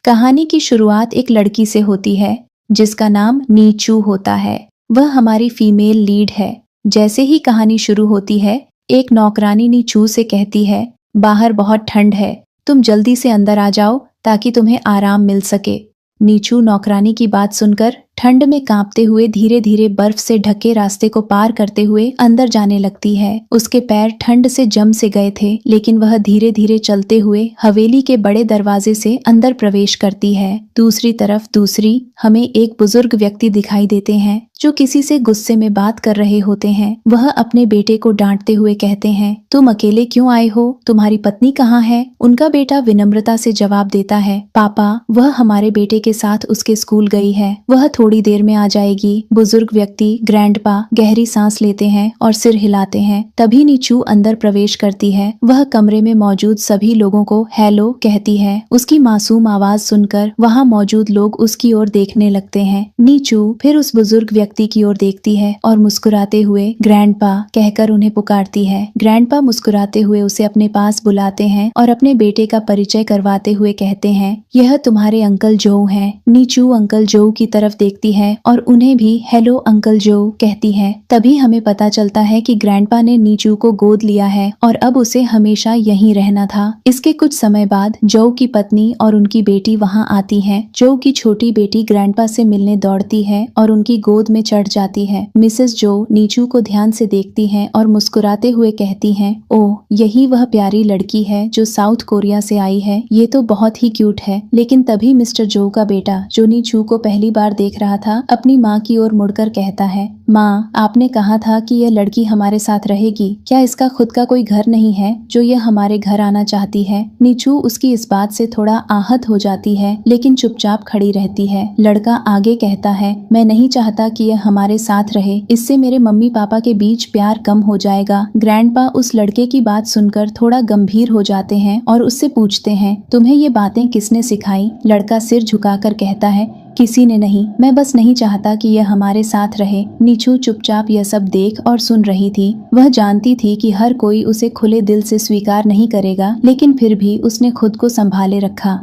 कहानी की शुरुआत एक लड़की से होती है जिसका नाम नीचू होता है। वह हमारी फीमेल लीड है। जैसे ही कहानी शुरू होती है, एक नौकरानी नीचू से कहती है, बाहर बहुत ठंड है, तुम जल्दी से अंदर आ जाओ ताकि तुम्हें आराम मिल सके। नीचू नौकरानी की बात सुनकर ठंड में कांपते हुए धीरे धीरे बर्फ से ढके रास्ते को पार करते हुए अंदर जाने लगती है। उसके पैर ठंड से जम से गए थे, लेकिन वह धीरे धीरे चलते हुए हवेली के बड़े दरवाजे से अंदर प्रवेश करती है। दूसरी तरफ हमें एक बुजुर्ग व्यक्ति दिखाई देते हैं जो किसी से गुस्से में बात कर रहे होते हैं। वह अपने बेटे को डांटते हुए कहते हैं, तुम अकेले क्यों आए हो? तुम्हारी पत्नी कहाँ है? उनका बेटा विनम्रता से जवाब देता है, पापा, वह हमारे बेटे के साथ उसके स्कूल गई है, वह थोड़ी देर में आ जाएगी। बुजुर्ग व्यक्ति ग्रैंडपा गहरी सांस लेते हैं और सिर हिलाते हैं। तभी नीचू अंदर प्रवेश करती है। वह कमरे में मौजूद सभी लोगों को हेलो कहती है। उसकी मासूम आवाज सुनकर वहाँ मौजूद लोग उसकी ओर देखने लगते हैं। नीचू फिर उस बुजुर्ग व्यक्ति की ओर देखती है और मुस्कुराते हुए ग्रैंडपा कहकर उन्हें पुकारती है। ग्रैंडपा मुस्कुराते हुए उसे अपने पास बुलाते हैं और अपने बेटे का परिचय करवाते हुए कहते हैं, यह तुम्हारे अंकल जो हैं। नीचू अंकल जो की तरफ देखती है और उन्हें भी हेलो अंकल जो कहती है। तभी हमें पता चलता है कि ग्रैंडपा ने नीचू को गोद लिया है और अब उसे हमेशा यहीं रहना था। इसके कुछ समय बाद जो की पत्नी और उनकी बेटी वहाँ आती है। जो की छोटी बेटी ग्रैंडपा से मिलने दौड़ती है और उनकी गोद में चढ़ जाती है। मिसेस जो नीचू को ध्यान से देखती हैं और मुस्कुराते हुए कहती हैं, ओह, यही वह प्यारी लड़की है जो साउथ कोरिया से आई है। ये तो बहुत ही क्यूट है। लेकिन तभी मिस्टर जो का बेटा, जो नीचू को पहली बार देख रहा था, अपनी माँ की ओर मुड़कर कहता है, माँ, आपने कहा था कि यह लड़की हमारे साथ रहेगी। क्या इसका खुद का कोई घर नहीं है जो यह हमारे घर आना चाहती है? नीचू उसकी इस बात से थोड़ा आहत हो जाती है, लेकिन चुपचाप खड़ी रहती है। लड़का आगे कहता है, मैं नहीं चाहता कि यह हमारे साथ रहे, इससे मेरे मम्मी पापा के बीच प्यार कम हो जाएगा। ग्रैंडपा उस लड़के की बात सुनकर थोड़ा गंभीर हो जाते हैं और उससे पूछते हैं, तुम्हें ये बातें किसने सिखाई? लड़का सिर झुकाकर कहता है, किसी ने नहीं, मैं बस नहीं चाहता कि यह हमारे साथ रहे। नीचू चुपचाप यह सब देख और सुन रही थी। वह जानती थी कि हर कोई उसे खुले दिल से स्वीकार नहीं करेगा, लेकिन फिर भी उसने खुद को संभाले रखा।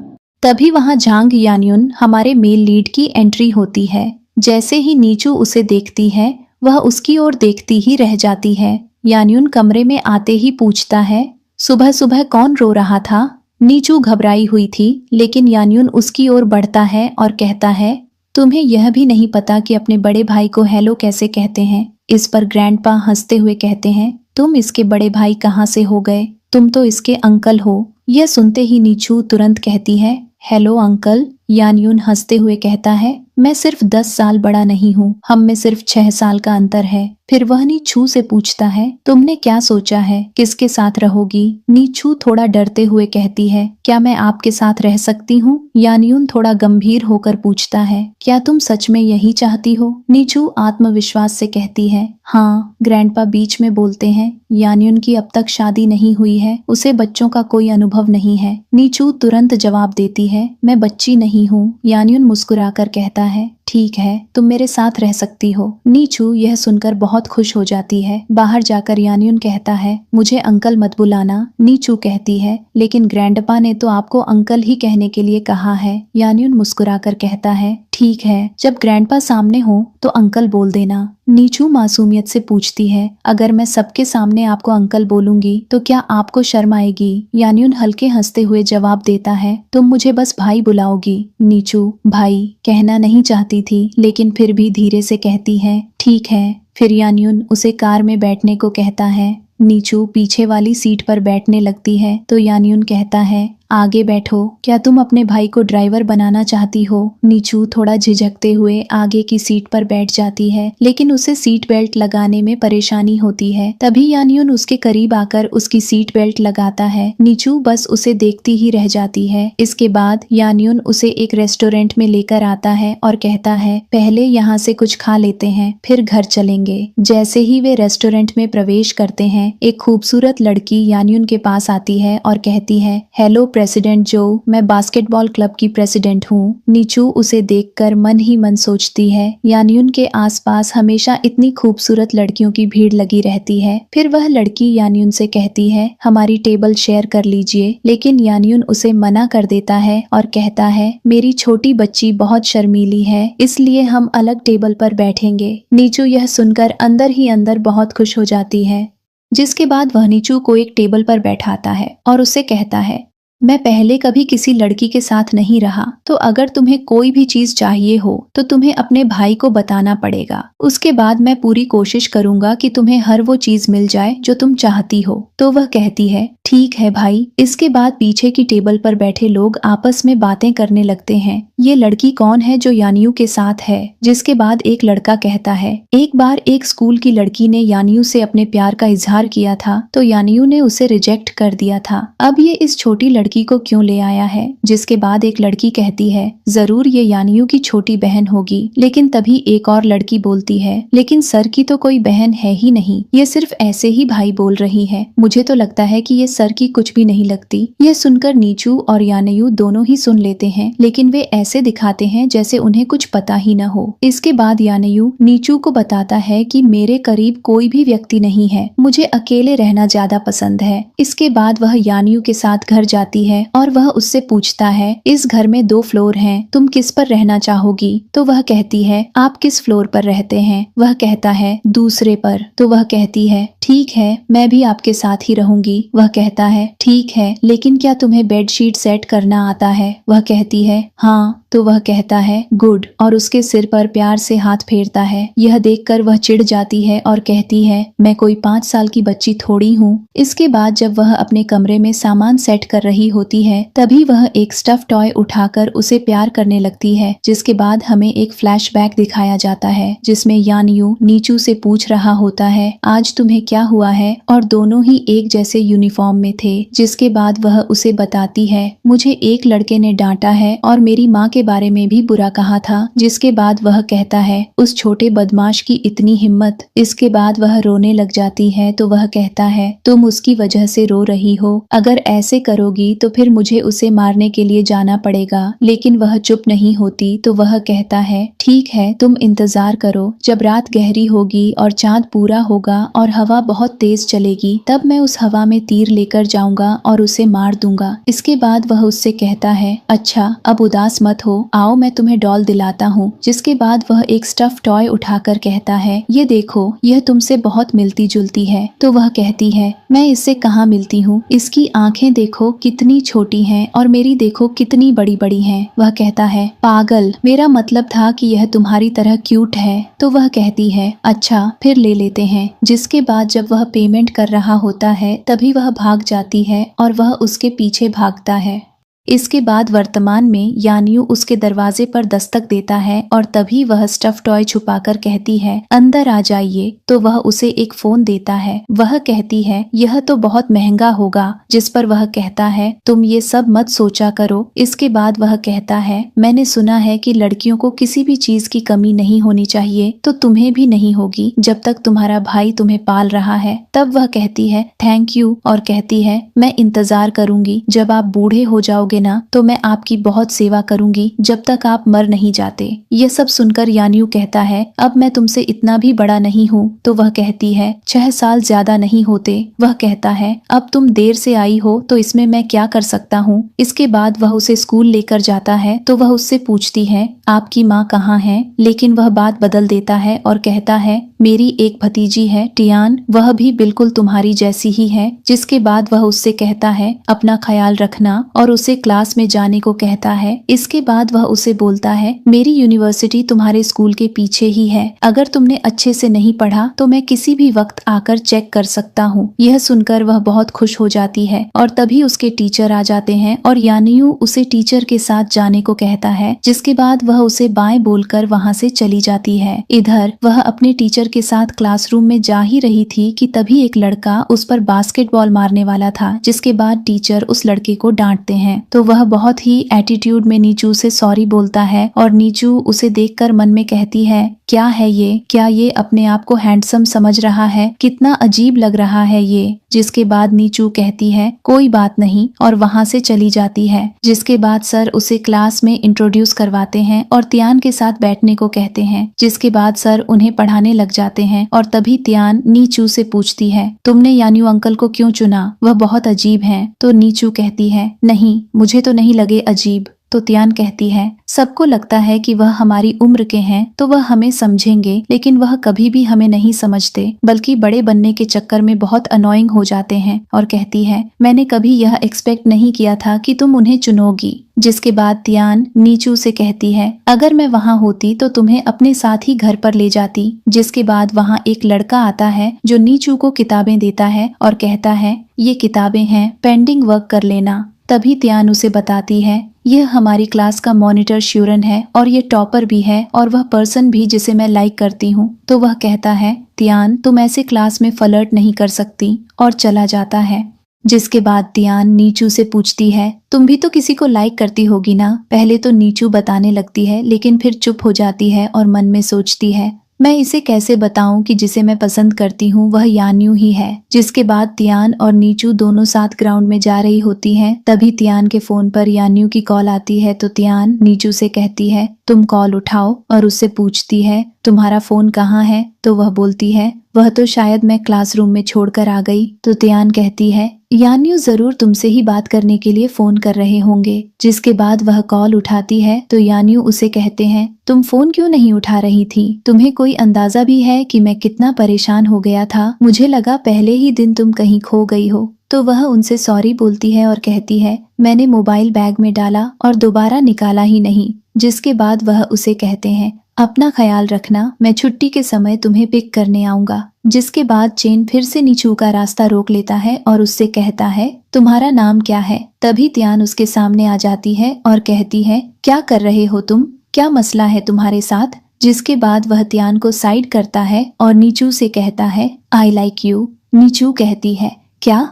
तभी वहाँ झांग यान्युन, हमारे मेल लीड की एंट्री होती है। जैसे ही नीचू उसे देखती है, वह उसकी ओर देखती ही रह जाती है। यान्युन कमरे में आते ही पूछता है, सुबह सुबह कौन रो रहा था? नीचू घबराई हुई थी, लेकिन यान्युन उसकी ओर बढ़ता है और कहता है, तुम्हें यह भी नहीं पता कि अपने बड़े भाई को हेलो कैसे कहते हैं? इस पर ग्रैंडपा हंसते हुए कहते हैं, तुम इसके बड़े भाई कहाँ से हो गए? तुम तो इसके अंकल हो। यह सुनते ही नीचू तुरंत कहती है, हेलो अंकल। यान्युन हंसते हुए कहता है, मैं सिर्फ 10 साल बड़ा नहीं हूँ, हम में सिर्फ 6 साल का अंतर है। फिर वह नीचू से पूछता है, तुमने क्या सोचा है, किसके साथ रहोगी? नीचू थोड़ा डरते हुए कहती है, क्या मैं आपके साथ रह सकती हूँ? यान्युन थोड़ा गंभीर होकर पूछता है, क्या तुम सच में यही चाहती हो? नीचू आत्मविश्वास से कहती है, हाँ। ग्रैंडपा बीच में बोलते हैं, यान्युन की अब तक शादी नहीं हुई है, उसे बच्चों का कोई अनुभव नहीं है। नीचू तुरंत जवाब देती है, मैं बच्ची नहीं हूँ। यान्युन मुस्कुराकर कहता है, ठीक है, तुम मेरे साथ रह सकती हो। नीचू यह सुनकर बहुत खुश हो जाती है। बाहर जाकर यान्युन कहता है, मुझे अंकल मत बुलाना। नीचू कहती है, लेकिन ग्रैंडपा ने तो आपको अंकल ही कहने के लिए कहा है। यान्युन मुस्कुराकर कहता है, ठीक है, जब ग्रैंडपा सामने हो तो अंकल बोल देना। नीचू मासूमियत से पूछती है, अगर मैं सबके सामने आपको अंकल बोलूंगी तो क्या आपको शर्म आएगी? यान्युन हल्के हंसते हुए जवाब देता है, तुम मुझे बस भाई बुलाओगी। नीचू भाई कहना नहीं चाहती थी, लेकिन फिर भी धीरे से कहती है, ठीक है। फिर यान्युन उसे कार में बैठने को कहता है। नीचू पीछे वाली सीट पर बैठने लगती है तो यान्युन कहता है, आगे बैठो। क्या तुम अपने भाई को ड्राइवर बनाना चाहती हो? नीचू थोड़ा झिझकते हुए आगे की सीट पर बैठ जाती है, लेकिन उसे सीट बेल्ट लगाने में परेशानी होती है। तभी यान्युन उसके करीब आकर उसकी सीट बेल्ट लगाता है। नीचू बस उसे देखती ही रह जाती है। इसके बाद यान्युन उसे एक रेस्टोरेंट में लेकर आता है और कहता है, पहले यहाँ से कुछ खा लेते हैं, फिर घर चलेंगे। जैसे ही वे रेस्टोरेंट में प्रवेश करते हैं, एक खूबसूरत लड़की यान्युन के पास आती है और कहती है, हेलो प्रेसिडेंट जो, मैं बास्केटबॉल क्लब की प्रेसिडेंट हूँ। नीचू उसे देखकर मन ही मन सोचती है, यान्यून के आसपास हमेशा इतनी खूबसूरत लड़कियों की भीड़ लगी रहती है। फिर वह लड़की यान्यून से कहती है, हमारी टेबल शेयर कर लीजिए, लेकिन यान्यून उसे मना कर देता है और कहता है, मेरी छोटी बच्ची बहुत शर्मीली है, इसलिए हम अलग टेबल पर बैठेंगे। नीचू यह सुनकर अंदर ही अंदर बहुत खुश हो जाती है, जिसके बाद वह नीचू को एक टेबल पर बैठाता है और उससे कहता है, मैं पहले कभी किसी लड़की के साथ नहीं रहा, तो अगर तुम्हें कोई भी चीज चाहिए हो तो तुम्हें अपने भाई को बताना पड़ेगा। उसके बाद मैं पूरी कोशिश करूंगा कि तुम्हें हर वो चीज मिल जाए जो तुम चाहती हो। तो वह कहती है, ठीक है भाई। इसके बाद पीछे की टेबल पर बैठे लोग आपस में बातें करने लगते हैं। ये लड़की कौन है जो यानियू के साथ है? जिसके बाद एक लड़का कहता है, एक बार एक स्कूल की लड़की ने यानियू से अपने प्यार का इजहार किया था, तो यानियू ने उसे रिजेक्ट कर दिया था। अब ये इस छोटी लड़की को क्यों ले आया है? जिसके बाद एक लड़की कहती है, जरूर ये यानियू की छोटी बहन होगी। लेकिन तभी एक और लड़की बोलती है, लेकिन सर की तो कोई बहन है ही नहीं, ये सिर्फ ऐसे ही भाई बोल रही है। मुझे तो लगता है कि ये सर की कुछ भी नहीं लगती। यह सुनकर नीचू और यानियू दोनों ही सुन लेते हैं, लेकिन वे ऐसे दिखाते हैं जैसे उन्हें कुछ पता ही न हो। इसके बाद यानियू नीचू को बताता है कि मेरे करीब कोई भी व्यक्ति नहीं है, मुझे अकेले रहना ज्यादा पसंद है। इसके बाद वह यानियू के साथ घर जाती है और वह उससे पूछता है, इस घर में 2 फ्लोर हैं, तुम किस पर रहना चाहोगी? तो वह कहती है, आप किस फ्लोर पर रहते हैं? वह कहता है, दूसरे पर। तो वह कहती है, ठीक है, मैं भी आपके साथ ही रहूंगी। वह कहता है, ठीक है, लेकिन क्या तुम्हें बेडशीट सेट करना आता है? वह कहती है, हाँ। तो वह कहता है, गुड, और उसके सिर पर प्यार से हाथ फेरता है। यह देखकर वह चिढ़ जाती है और कहती है, मैं कोई 5 साल की बच्ची थोड़ी हूँ। इसके बाद जब वह अपने कमरे में सामान सेट कर रही होती है, तभी वह एक स्टफ टॉय उठाकर उसे प्यार करने लगती है। जिसके बाद हमें एक फ्लैशबैक दिखाया जाता है, जिसमें यानियू नीचू से पूछ रहा होता है, आज तुम्हें क्या हुआ है? और दोनों ही एक जैसे यूनिफॉर्म में थे। जिसके बाद वह उसे बताती है, मुझे एक लड़के ने डांटा है और मेरी माँ के बारे में भी बुरा कहा था। जिसके बाद वह कहता है, उस छोटे बदमाश की इतनी हिम्मत। इसके बाद वह रोने लग जाती है, तो वह कहता है, तुम उसकी वजह से रो रही हो, अगर ऐसे करोगी तो फिर मुझे उसे मारने के लिए जाना पड़ेगा। लेकिन वह चुप नहीं होती, तो वह कहता है, ठीक है, तुम इंतजार करो, जब रात गहरी होगी और चांद पूरा होगा और हवा बहुत तेज चलेगी, तब मैं उस हवा में तीर लेकर जाऊंगा और उसे मार दूंगा। इसके बाद वह उससे कहता है, अच्छा, अब उदास मत हो, आओ मैं तुम्हें डॉल दिलाता हूँ। जिसके बाद वह एक स्टफ टॉय उठाकर कहता है, ये देखो, यह तुमसे बहुत मिलती जुलती है। तो वह कहती है, मैं इससे कहाँ मिलती हूँ? इसकी आंखें देखो कितनी छोटी हैं और मेरी देखो कितनी बड़ी बड़ी हैं। वह कहता है, पागल, मेरा मतलब था कि यह तुम्हारी तरह क्यूट है। तो वह कहती है, अच्छा, फिर ले लेते हैं। जिसके बाद जब वह पेमेंट कर रहा होता है, तभी वह भाग जाती है और वह उसके पीछे भागता है। इसके बाद वर्तमान में यानियू उसके दरवाजे पर दस्तक देता है और तभी वह स्टफ टॉय छुपाकर कहती है, अंदर आ जाइए। तो वह उसे एक फोन देता है। वह कहती है, यह तो बहुत महंगा होगा। जिस पर वह कहता है, तुम ये सब मत सोचा करो। इसके बाद वह कहता है, मैंने सुना है कि लड़कियों को किसी भी चीज की कमी नहीं होनी चाहिए, तो तुम्हें भी नहीं होगी जब तक तुम्हारा भाई तुम्हें पाल रहा है। तब वह कहती है, थैंक यू, और कहती है, मैं इंतजार करूंगी, जब आप बूढ़े हो जाओगे ना, तो मैं आपकी बहुत सेवा करूंगी जब तक आप मर नहीं जाते। यह सब सुनकर यानियू कहता है, अब मैं तुमसे इतना भी बड़ा नहीं हूँ। तो वह कहती है, 6 साल ज्यादा नहीं होते। वह कहता है, अब तुम देर से आई हो तो इसमें मैं क्या कर सकता हूँ। इसके बाद वह उसे स्कूल लेकर जाता है, तो वह उससे पूछती है, आपकी माँ कहाँ है? लेकिन वह बात बदल देता है और कहता है, मेरी एक भतीजी है टियान, वह भी बिल्कुल तुम्हारी जैसी ही है। जिसके बाद वह उससे कहता है, अपना ख्याल रखना, और उसे क्लास में जाने को कहता है। इसके बाद वह उसे बोलता है, मेरी यूनिवर्सिटी तुम्हारे स्कूल के पीछे ही है, अगर तुमने अच्छे से नहीं पढ़ा तो मैं किसी भी वक्त आकर चेक कर सकता हूँ। यह सुनकर वह बहुत खुश हो जाती है और तभी उसके टीचर आ जाते हैं और यानियू उसे टीचर के साथ जाने को कहता है। जिसके बाद वह उसे बाय बोलकर वहाँ से चली जाती है। इधर वह अपने टीचर के साथ क्लासरूम में जा ही रही थी कि तभी एक लड़का उस पर बास्केटबॉल मारने वाला था। जिसके बाद टीचर उस लड़के को डांटते हैं। तो वह बहुत ही एटीट्यूड में नीचू से सॉरी बोलता है और नीचू उसे देखकर मन में कहती है, क्या है ये, क्या ये अपने आप को हैंडसम समझ रहा है, कितना अजीब लग रहा है ये। जिसके बाद नीचू कहती है कोई बात नहीं और वहां से चली जाती है। जिसके बाद सर उसे क्लास में इंट्रोड्यूस करवाते हैं और तियान के साथ बैठने को कहते हैं। जिसके बाद सर उन्हें पढ़ाने लग जाते हैं और तभी तियान नीचू से पूछती है, तुमने यान्यू अंकल को क्यों चुना, वह बहुत अजीब हैं। तो नीचू कहती है, नहीं मुझे तो नहीं लगे अजीब। तो तियान कहती है, सबको लगता है कि वह हमारी उम्र के हैं तो वह हमें समझेंगे, लेकिन वह कभी भी हमें नहीं समझते, बल्कि बड़े बनने के चक्कर में बहुत अनोइंग हो जाते हैं। और कहती है, मैंने कभी यह एक्सपेक्ट नहीं किया था कि तुम उन्हें चुनोगी। जिसके बाद तियान नीचू से कहती है, अगर मैं वहाँ होती तो तुम्हें अपने साथ ही घर पर ले जाती। जिसके बाद वहाँ एक लड़का आता है जो नीचू को किताबें देता है और कहता है, ये किताबें हैं, पेंडिंग वर्क कर लेना। तभी तियान उसे बताती है, यह हमारी क्लास का मॉनिटर श्यूरन है और ये टॉपर भी है और वह पर्सन भी जिसे मैं लाइक करती हूँ। तो वह कहता है, तियान तुम ऐसे क्लास में फ्लर्ट नहीं कर सकती, और चला जाता है। जिसके बाद तियान नीचू से पूछती है, तुम भी तो किसी को लाइक करती होगी ना। पहले तो नीचू बताने लगती है, लेकिन फिर चुप हो जाती है और मन में सोचती है, मैं इसे कैसे बताऊं कि जिसे मैं पसंद करती हूँ वह यान्यू ही है। जिसके बाद तियान और नीचू दोनों साथ ग्राउंड में जा रही होती हैं। तभी तियान के फोन पर यान्यू की कॉल आती है। तो तियान नीचू से कहती है, तुम कॉल उठाओ, और उससे पूछती है, तुम्हारा फोन कहाँ है। तो वह बोलती है, वह तो शायद मैं क्लासरूम में छोड़कर आ गई। तो तियान कहती है, यान्यू जरूर तुमसे ही बात करने के लिए फोन कर रहे होंगे। जिसके बाद वह कॉल उठाती है तो यान्यू उसे कहते हैं, तुम फोन क्यों नहीं उठा रही थी, तुम्हें कोई अंदाजा भी है कि मैं कितना परेशान हो गया था, मुझे लगा पहले ही दिन तुम कहीं खो गई हो। तो वह उनसे सॉरी बोलती है और कहती है, मैंने मोबाइल बैग में डाला और दोबारा निकाला ही नहीं। जिसके बाद वह उसे कहते हैं, अपना ख्याल रखना, मैं छुट्टी के समय तुम्हें पिक करने आऊंगा। जिसके बाद चेन फिर से नीचू का रास्ता रोक लेता है और उससे कहता है, तुम्हारा नाम क्या है। तभी तियान उसके सामने आ जाती है और कहती है, क्या कर रहे हो तुम, क्या मसला है तुम्हारे साथ। जिसके बाद वह तियान को साइड करता है और नीचू से कहता है, आई लाइक यू। नीचू कहती है, क्या।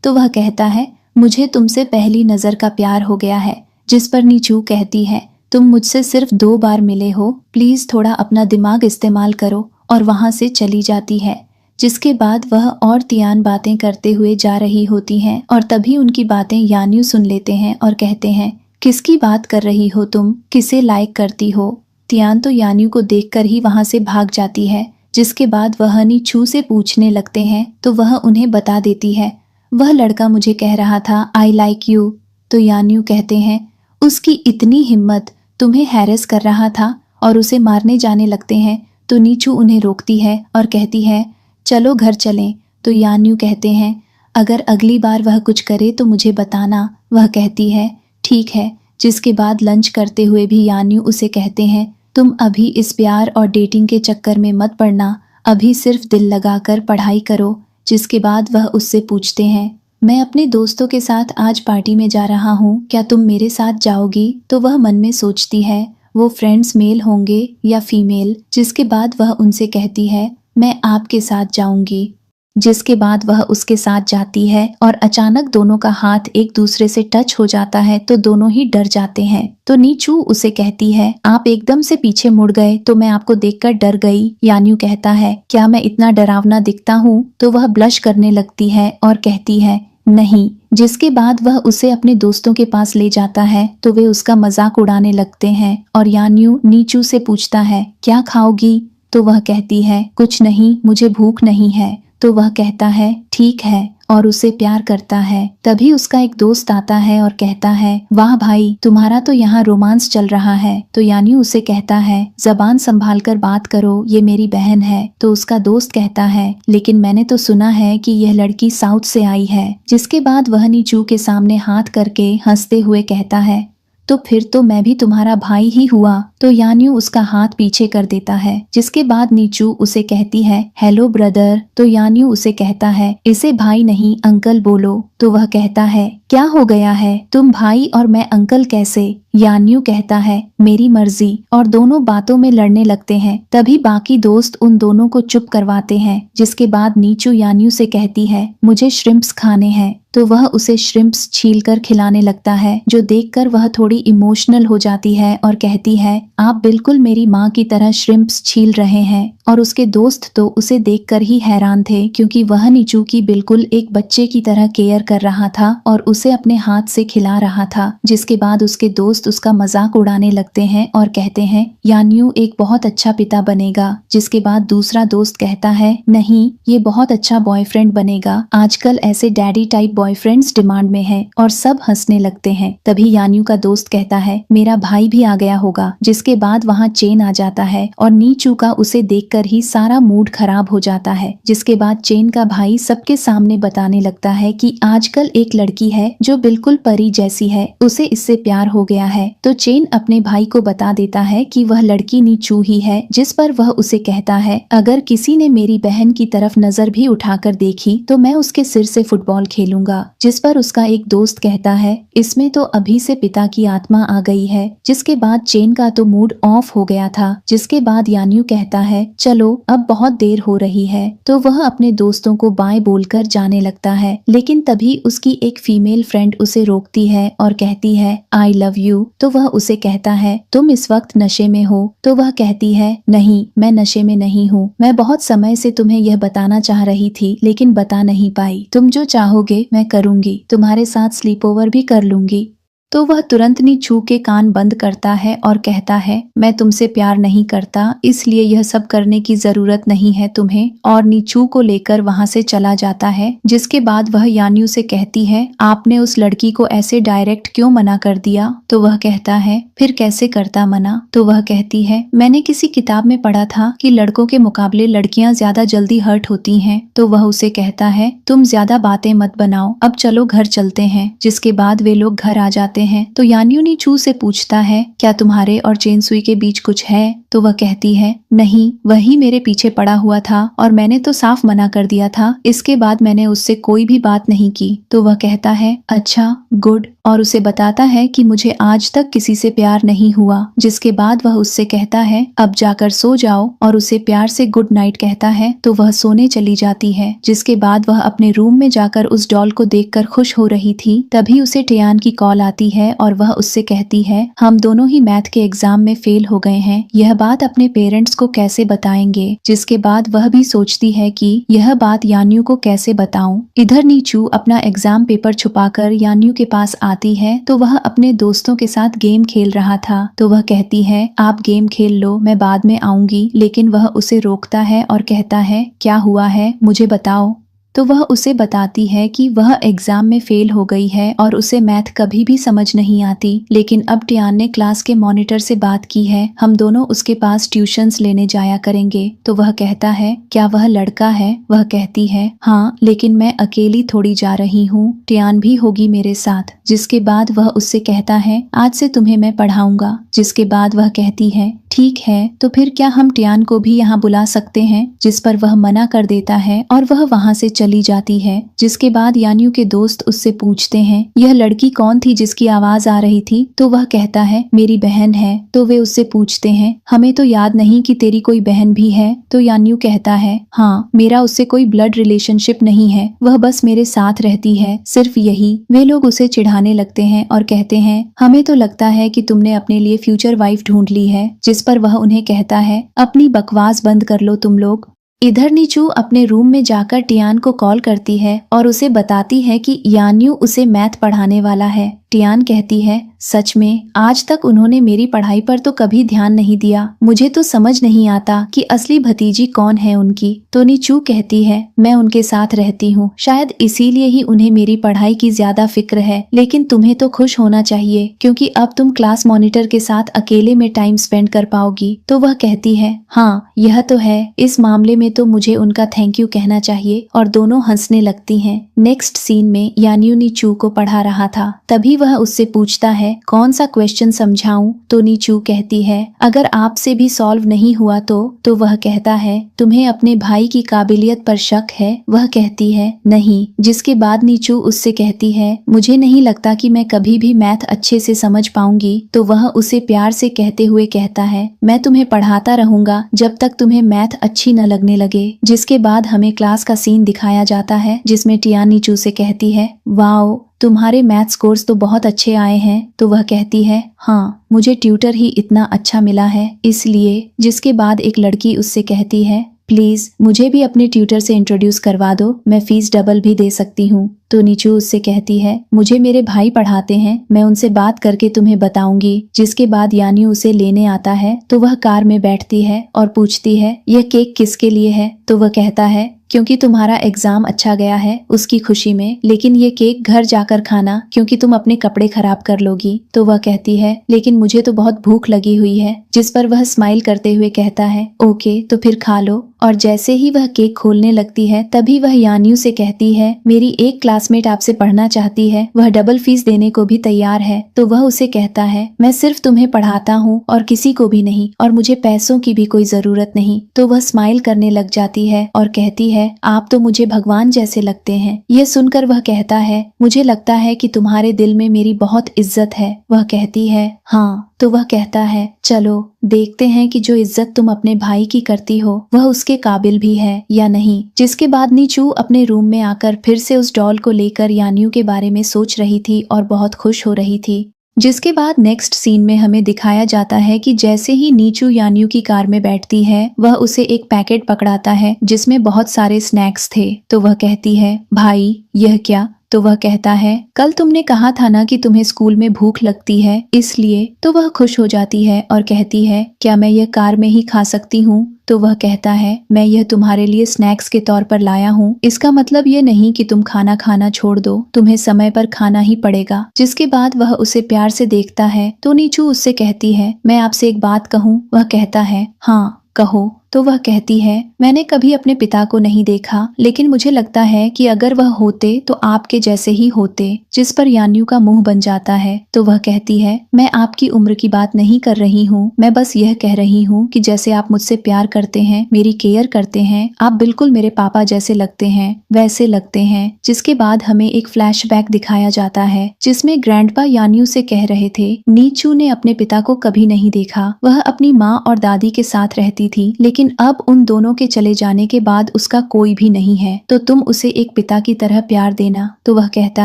तो वह कहता है, मुझे तुमसे पहली नजर का प्यार हो गया है। जिस पर नीचू कहती है, तुम मुझसे सिर्फ 2 बार मिले हो, प्लीज थोड़ा अपना दिमाग इस्तेमाल करो, और वहां से चली जाती है। जिसके बाद वह और तियान बातें करते हुए जा रही होती हैं और तभी उनकी बातें यान्यू सुन लेते हैं और कहते हैं, किसकी बात कर रही हो तुम, किसे लाइक करती हो। तियान तो यान्यू को देखकर ही वहां से भाग जाती है। जिसके बाद वह नीचू से पूछने लगते हैं तो वह उन्हें बता देती है, वह लड़का मुझे कह रहा था आई लाइक यू। तो यान्यू कहते हैं, उसकी इतनी हिम्मत, तुम्हें हैरेस कर रहा था, और उसे मारने जाने लगते हैं। तो नीचू उन्हें रोकती है और कहती है, चलो घर चलें। तो यान्यू कहते हैं, अगर अगली बार वह कुछ करे तो मुझे बताना। वह कहती है, ठीक है। जिसके बाद लंच करते हुए भी यान्यू उसे कहते हैं, तुम अभी इस प्यार और डेटिंग के चक्कर में मत पड़ना, अभी सिर्फ दिल लगाकर पढ़ाई करो। जिसके बाद वह उससे पूछते हैं, मैं अपने दोस्तों के साथ आज पार्टी में जा रहा हूँ, क्या तुम मेरे साथ जाओगी। तो वह मन में सोचती है, वो फ्रेंड्स मेल होंगे या फीमेल। जिसके बाद वह उनसे कहती है, मैं आपके साथ जाऊंगी। जिसके बाद वह उसके साथ जाती है और अचानक दोनों का हाथ एक दूसरे से टच हो जाता है तो दोनों ही डर जाते हैं। तो नीचू उसे कहती है, आप एकदम से पीछे मुड़ गए तो मैं आपको देखकर डर गई। यान्यू कहता है, क्या मैं इतना डरावना दिखता हूँ। तो वह ब्लश करने लगती है और कहती है, नहीं। जिसके बाद वह उसे अपने दोस्तों के पास ले जाता है तो वे उसका मजाक उड़ाने लगते हैं और यान्यू नीचू से पूछता है, क्या खाओगी। तो वह कहती है, कुछ नहीं, मुझे भूख नहीं है। तो वह कहता है, ठीक है, और उसे प्यार करता है। तभी उसका एक दोस्त आता है और कहता है, वाह भाई, तुम्हारा तो यहाँ रोमांस चल रहा है। तो यान्यू उसे कहता है, जबान संभाल कर बात करो, ये मेरी बहन है। तो उसका दोस्त कहता है, लेकिन मैंने तो सुना है कि यह लड़की साउथ से आई है। जिसके बाद वह नीचू के सामने हाथ करके हंसते हुए कहता है, तो फिर तो मैं भी तुम्हारा भाई ही हुआ। तो यान्यू उसका हाथ पीछे कर देता है। जिसके बाद नीचू उसे कहती है, हेलो ब्रदर। तो यान्यू उसे कहता है, इसे भाई नहीं अंकल बोलो। तो वह कहता है क्या हो गया है, तुम भाई और मैं अंकल कैसे? यान्यू कहता है मेरी मर्जी, और दोनों बातों में लड़ने लगते हैं। तभी बाकी दोस्त उन दोनों को चुप करवाते हैं। जिसके बाद नीचू यान्यू से कहती है मुझे श्रिम्प्स खाने हैं, तो वह उसे श्रिम्प्स छीलकर खिलाने लगता है, जो देखकर वह थोड़ी इमोशनल हो जाती है और कहती है आप बिल्कुल मेरी माँ की तरह श्रिम्प्स छील रहे हैं। और उसके दोस्त तो उसे देखकर ही हैरान थे, क्योंकि वह नीचू की बिल्कुल एक बच्चे की तरह केयर कर रहा था और उसे अपने हाथ से खिला रहा था। जिसके बाद उसके दोस्त उसका मजाक उड़ाने लगते हैं और कहते हैं यान्यू एक बहुत अच्छा पिता बनेगा। जिसके बाद दूसरा दोस्त कहता है नहीं, ये बहुत अच्छा बॉयफ्रेंड बनेगा, आजकल ऐसे डैडी टाइप बॉयफ्रेंड्स डिमांड में है। और सब हंसने लगते हैं। तभी यान्यू का दोस्त कहता है मेरा भाई भी आ गया होगा। जिसके बाद वहाँ चेन आ जाता है और नीचू का उसे देखकर ही सारा मूड खराब हो जाता है। जिसके बाद चेन का भाई सबके सामने बताने लगता है कि आजकल एक लड़की है जो बिल्कुल परी जैसी है, उसे इससे प्यार हो गया है। तो चेन अपने भाई को बता देता है कि वह लड़की नीचू ही है। जिस पर वह उसे कहता है अगर किसी ने मेरी बहन की तरफ नजर भी उठाकर देखी तो मैं उसके सिर से फुटबॉल खेलूंगा। जिस पर उसका एक दोस्त कहता है इसमें तो अभी से पिता की आत्मा आ गई है। जिसके बाद चेन का तो मूड ऑफ हो गया था। जिसके बाद यान्यू कहता है चलो अब बहुत देर हो रही है, तो वह अपने दोस्तों को बाय बोलकर जाने लगता है। लेकिन तभी उसकी एक फीमेल फ्रेंड उसे रोकती है और कहती है आई लव यू। तो वह उसे कहता है तुम इस वक्त नशे में हो? तो वह कहती है नहीं, मैं नशे में नहीं हूँ, मैं बहुत समय से तुम्हें यह बताना चाह रही थी लेकिन बता नहीं पाई। तुम जो चाहोगे मैं करूंगी, तुम्हारे साथ स्लीप ओवर भी कर लूंगी। तो वह तुरंत नीचू के कान बंद करता है और कहता है मैं तुमसे प्यार नहीं करता, इसलिए यह सब करने की जरूरत नहीं है तुम्हें। और नीचू को लेकर वहां से चला जाता है। जिसके बाद वह यान्यू से कहती है आपने उस लड़की को ऐसे डायरेक्ट क्यों मना कर दिया? तो वह कहता है फिर कैसे करता मना? तो वह कहती है मैंने किसी किताब में पढ़ा था कि लड़कों के मुकाबले लड़कियां ज्यादा जल्दी हर्ट होती हैं। तो वह उसे कहता है तुम ज्यादा बातें मत बनाओ, अब चलो घर चलते हैं। जिसके बाद वे लोग घर आ जाते हैं। तो यान्यू नीचू से पूछता है क्या तुम्हारे और चेनसुई के बीच कुछ है? तो वह कहती है नहीं, वही मेरे पीछे पड़ा हुआ था और मैंने तो साफ मना कर दिया था। इसके बाद मैंने उससे कोई भी बात नहीं की। तो वह कहता है अच्छा गुड, और उसे बताता है कि मुझे आज तक किसी से प्यार नहीं हुआ। जिसके बाद वह उससे कहता है अब जाकर सो जाओ, और उसे प्यार से गुड नाइट कहता है। तो वह सोने चली जाती है। जिसके बाद वह अपने रूम में जाकर उस डॉल को देखकर खुश हो रही थी। तभी उसे टियान की कॉल आती है और वह उससे कहती है हम दोनों ही मैथ के एग्जाम में फेल हो गए हैं, यह बात अपने पेरेंट्स को कैसे बताएंगे। जिसके बाद वह भी सोचती है कि यह बात यान्यू को कैसे बताऊं। इधर नीचू अपना एग्जाम पेपर छुपाकर यान्यू के पास आती है। तो वह अपने दोस्तों के साथ गेम खेल रहा था। तो वह कहती है आप गेम खेल लो, मैं बाद में आऊंगी। लेकिन वह उसे रोकता है और कहता है क्या हुआ है, मुझे बताओ। तो वह उसे बताती है कि वह एग्जाम में फेल हो गई है और उसे मैथ कभी भी समझ नहीं आती। लेकिन अब टियान ने क्लास के मॉनिटर से बात की है, हम दोनों उसके पास ट्यूशंस लेने जाया करेंगे। तो वह कहता है क्या वह लड़का है? वह कहती है हाँ, लेकिन मैं अकेली थोड़ी जा रही हूँ, टियान भी होगी मेरे साथ। जिसके बाद वह उससे कहता है आज से तुम्हें मैं पढ़ाऊंगा। जिसके बाद वह कहती है ठीक है, तो फिर क्या हम टियान को भी यहाँ बुला सकते हैं? जिस पर वह मना कर देता है और वह वहाँ से चली जाती है। जिसके बाद यान्यू के दोस्त उससे पूछते हैं यह लड़की कौन थी जिसकी आवाज आ रही थी? तो वह कहता है मेरी बहन है। तो वे उससे पूछते हैं हमें तो याद नहीं कि तेरी कोई बहन भी है। तो यान्यू कहता है हाँ, मेरा उससे कोई ब्लड रिलेशनशिप नहीं है, वह बस मेरे साथ रहती है, सिर्फ यही। वे लोग उसे चिढ़ाने लगते हैं और कहते हैं हमें तो लगता है कि तुमने अपने लिए फ्यूचर वाइफ ढूंढ ली है। जिस पर वह उन्हें कहता है अपनी बकवास बंद कर लो तुम लोग। इधर नीचू अपने रूम में जाकर टियान को कॉल करती है और उसे बताती है कि यान्यू उसे मैथ पढ़ाने वाला है। टियान कहती है सच में, आज तक उन्होंने मेरी पढ़ाई पर तो कभी ध्यान नहीं दिया, मुझे तो समझ नहीं आता कि असली भतीजी कौन है उनकी। तो नीचू कहती है मैं उनके साथ रहती हूँ, शायद इसीलिए ही उन्हें मेरी पढ़ाई की ज्यादा फिक्र है। लेकिन तुम्हें तो खुश होना चाहिए क्योंकि अब तुम क्लास मॉनिटर के साथ अकेले में टाइम स्पेंड कर पाओगी। तो वह कहती है हाँ, यह तो है, इस मामले में तो मुझे उनका थैंक यू कहना चाहिए। और दोनों हंसने लगती हैं। नेक्स्ट सीन में यान्यू नीचू को पढ़ा रहा था। तभी वह उससे पूछता है है कौन सा क्वेश्चन समझाऊं? तो नीचू कहती है अगर आपसे भी सॉल्व नहीं हुआ तो वह कहता है तुम्हें अपने भाई की काबिलियत पर शक है? वह कहती है नहीं, जिसके बाद नीचू उससे कहती है मुझे नहीं लगता कि मैं कभी भी मैथ अच्छे से समझ पाऊंगी। तो वह उसे प्यार से कहते हुए कहता है मैं तुम्हें पढ़ाता रहूंगा जब तक तुम्हें मैथ अच्छी न लगने लगे। जिसके बाद हमें क्लास का सीन दिखाया जाता है जिसमें टिया नीचू से कहती है वाओ, तुम्हारे मैथ स्कोर्स तो बहुत अच्छे आए हैं। तो वह कहती है हाँ, मुझे ट्यूटर ही इतना अच्छा मिला है इसलिए। जिसके बाद एक लड़की उससे कहती है प्लीज मुझे भी अपने ट्यूटर से इंट्रोड्यूस करवा दो, मैं फीस डबल भी दे सकती हूँ। तो नीचू उससे कहती है मुझे मेरे भाई पढ़ाते हैं, मैं उनसे बात करके तुम्हें बताऊंगी। जिसके बाद यान्यू उसे लेने आता है तो वह कार में बैठती है और पूछती है यह केक किसके लिए है? तो वह कहता है क्योंकि तुम्हारा एग्जाम अच्छा गया है उसकी खुशी में, लेकिन ये केक घर जाकर खाना क्योंकि तुम अपने कपड़े खराब कर लोगी। तो वह कहती है लेकिन मुझे तो बहुत भूख लगी हुई है। जिस पर वह स्माइल करते हुए कहता है ओके तो फिर खा लो। और जैसे ही वह केक खोलने लगती है तभी वह यान्यू से कहती है मेरी एक क्लासमेट आपसे पढ़ना चाहती है, वह डबल फीस देने को भी तैयार है। तो वह उसे कहता है मैं सिर्फ तुम्हें पढ़ाता हूँ और किसी को भी नहीं, और मुझे पैसों की भी कोई जरूरत नहीं। तो वह स्माइल करने लग जाती है और कहती है आप तो मुझे भगवान जैसे लगते हैं। यह सुनकर वह कहता है मुझे लगता है कि तुम्हारे दिल में मेरी बहुत इज्जत है। वह कहती है हाँ। तो वह कहता है चलो देखते हैं कि जो इज्जत तुम अपने भाई की करती हो वह उसके काबिल भी है या नहीं। जिसके बाद नीचू अपने रूम में आकर फिर से उस डॉल को लेकर यान्यू के बारे में सोच रही थी और बहुत खुश हो रही थी। जिसके बाद नेक्स्ट सीन में हमें दिखाया जाता है कि जैसे ही नीचू यान्यू की कार में बैठती है वह उसे एक पैकेट पकड़ाता है जिसमें बहुत सारे स्नैक्स थे। तो वह कहती है भाई यह क्या? तो वह कहता है कल तुमने कहा था ना कि तुम्हें स्कूल में भूख लगती है इसलिए। तो वह खुश हो जाती है और कहती है क्या मैं यह कार में ही खा सकती हूँ? तो वह कहता है मैं यह तुम्हारे लिए स्नैक्स के तौर पर लाया हूँ, इसका मतलब ये नहीं कि तुम खाना खाना छोड़ दो, तुम्हें समय पर खाना ही पड़ेगा। जिसके बाद वह उसे प्यार से देखता है तो नीचू उससे कहती है मैं आपसे एक बात कहूँ? वह कहता है हाँ कहो। तो वह कहती है मैंने कभी अपने पिता को नहीं देखा, लेकिन मुझे लगता है कि अगर वह होते तो आपके जैसे ही होते। जिस पर यान्यू का मुंह बन जाता है। तो वह कहती है मैं आपकी उम्र की बात नहीं कर रही हूँ, मैं बस यह कह रही हूँ कि जैसे आप मुझसे प्यार करते हैं, मेरी केयर करते हैं, आप बिल्कुल मेरे पापा जैसे लगते हैं, वैसे लगते हैं। जिसके बाद हमें एक फ्लैशबैक दिखाया जाता है जिसमें ग्रैंडपा यान्यू से कह रहे थे नीचू ने अपने पिता को कभी नहीं देखा, वह अपनी माँ और दादी के साथ रहती थी, लेकिन अब उन दोनों के चले जाने के बाद उसका कोई भी नहीं है, तो तुम उसे एक पिता की तरह प्यार देना। तो वह कहता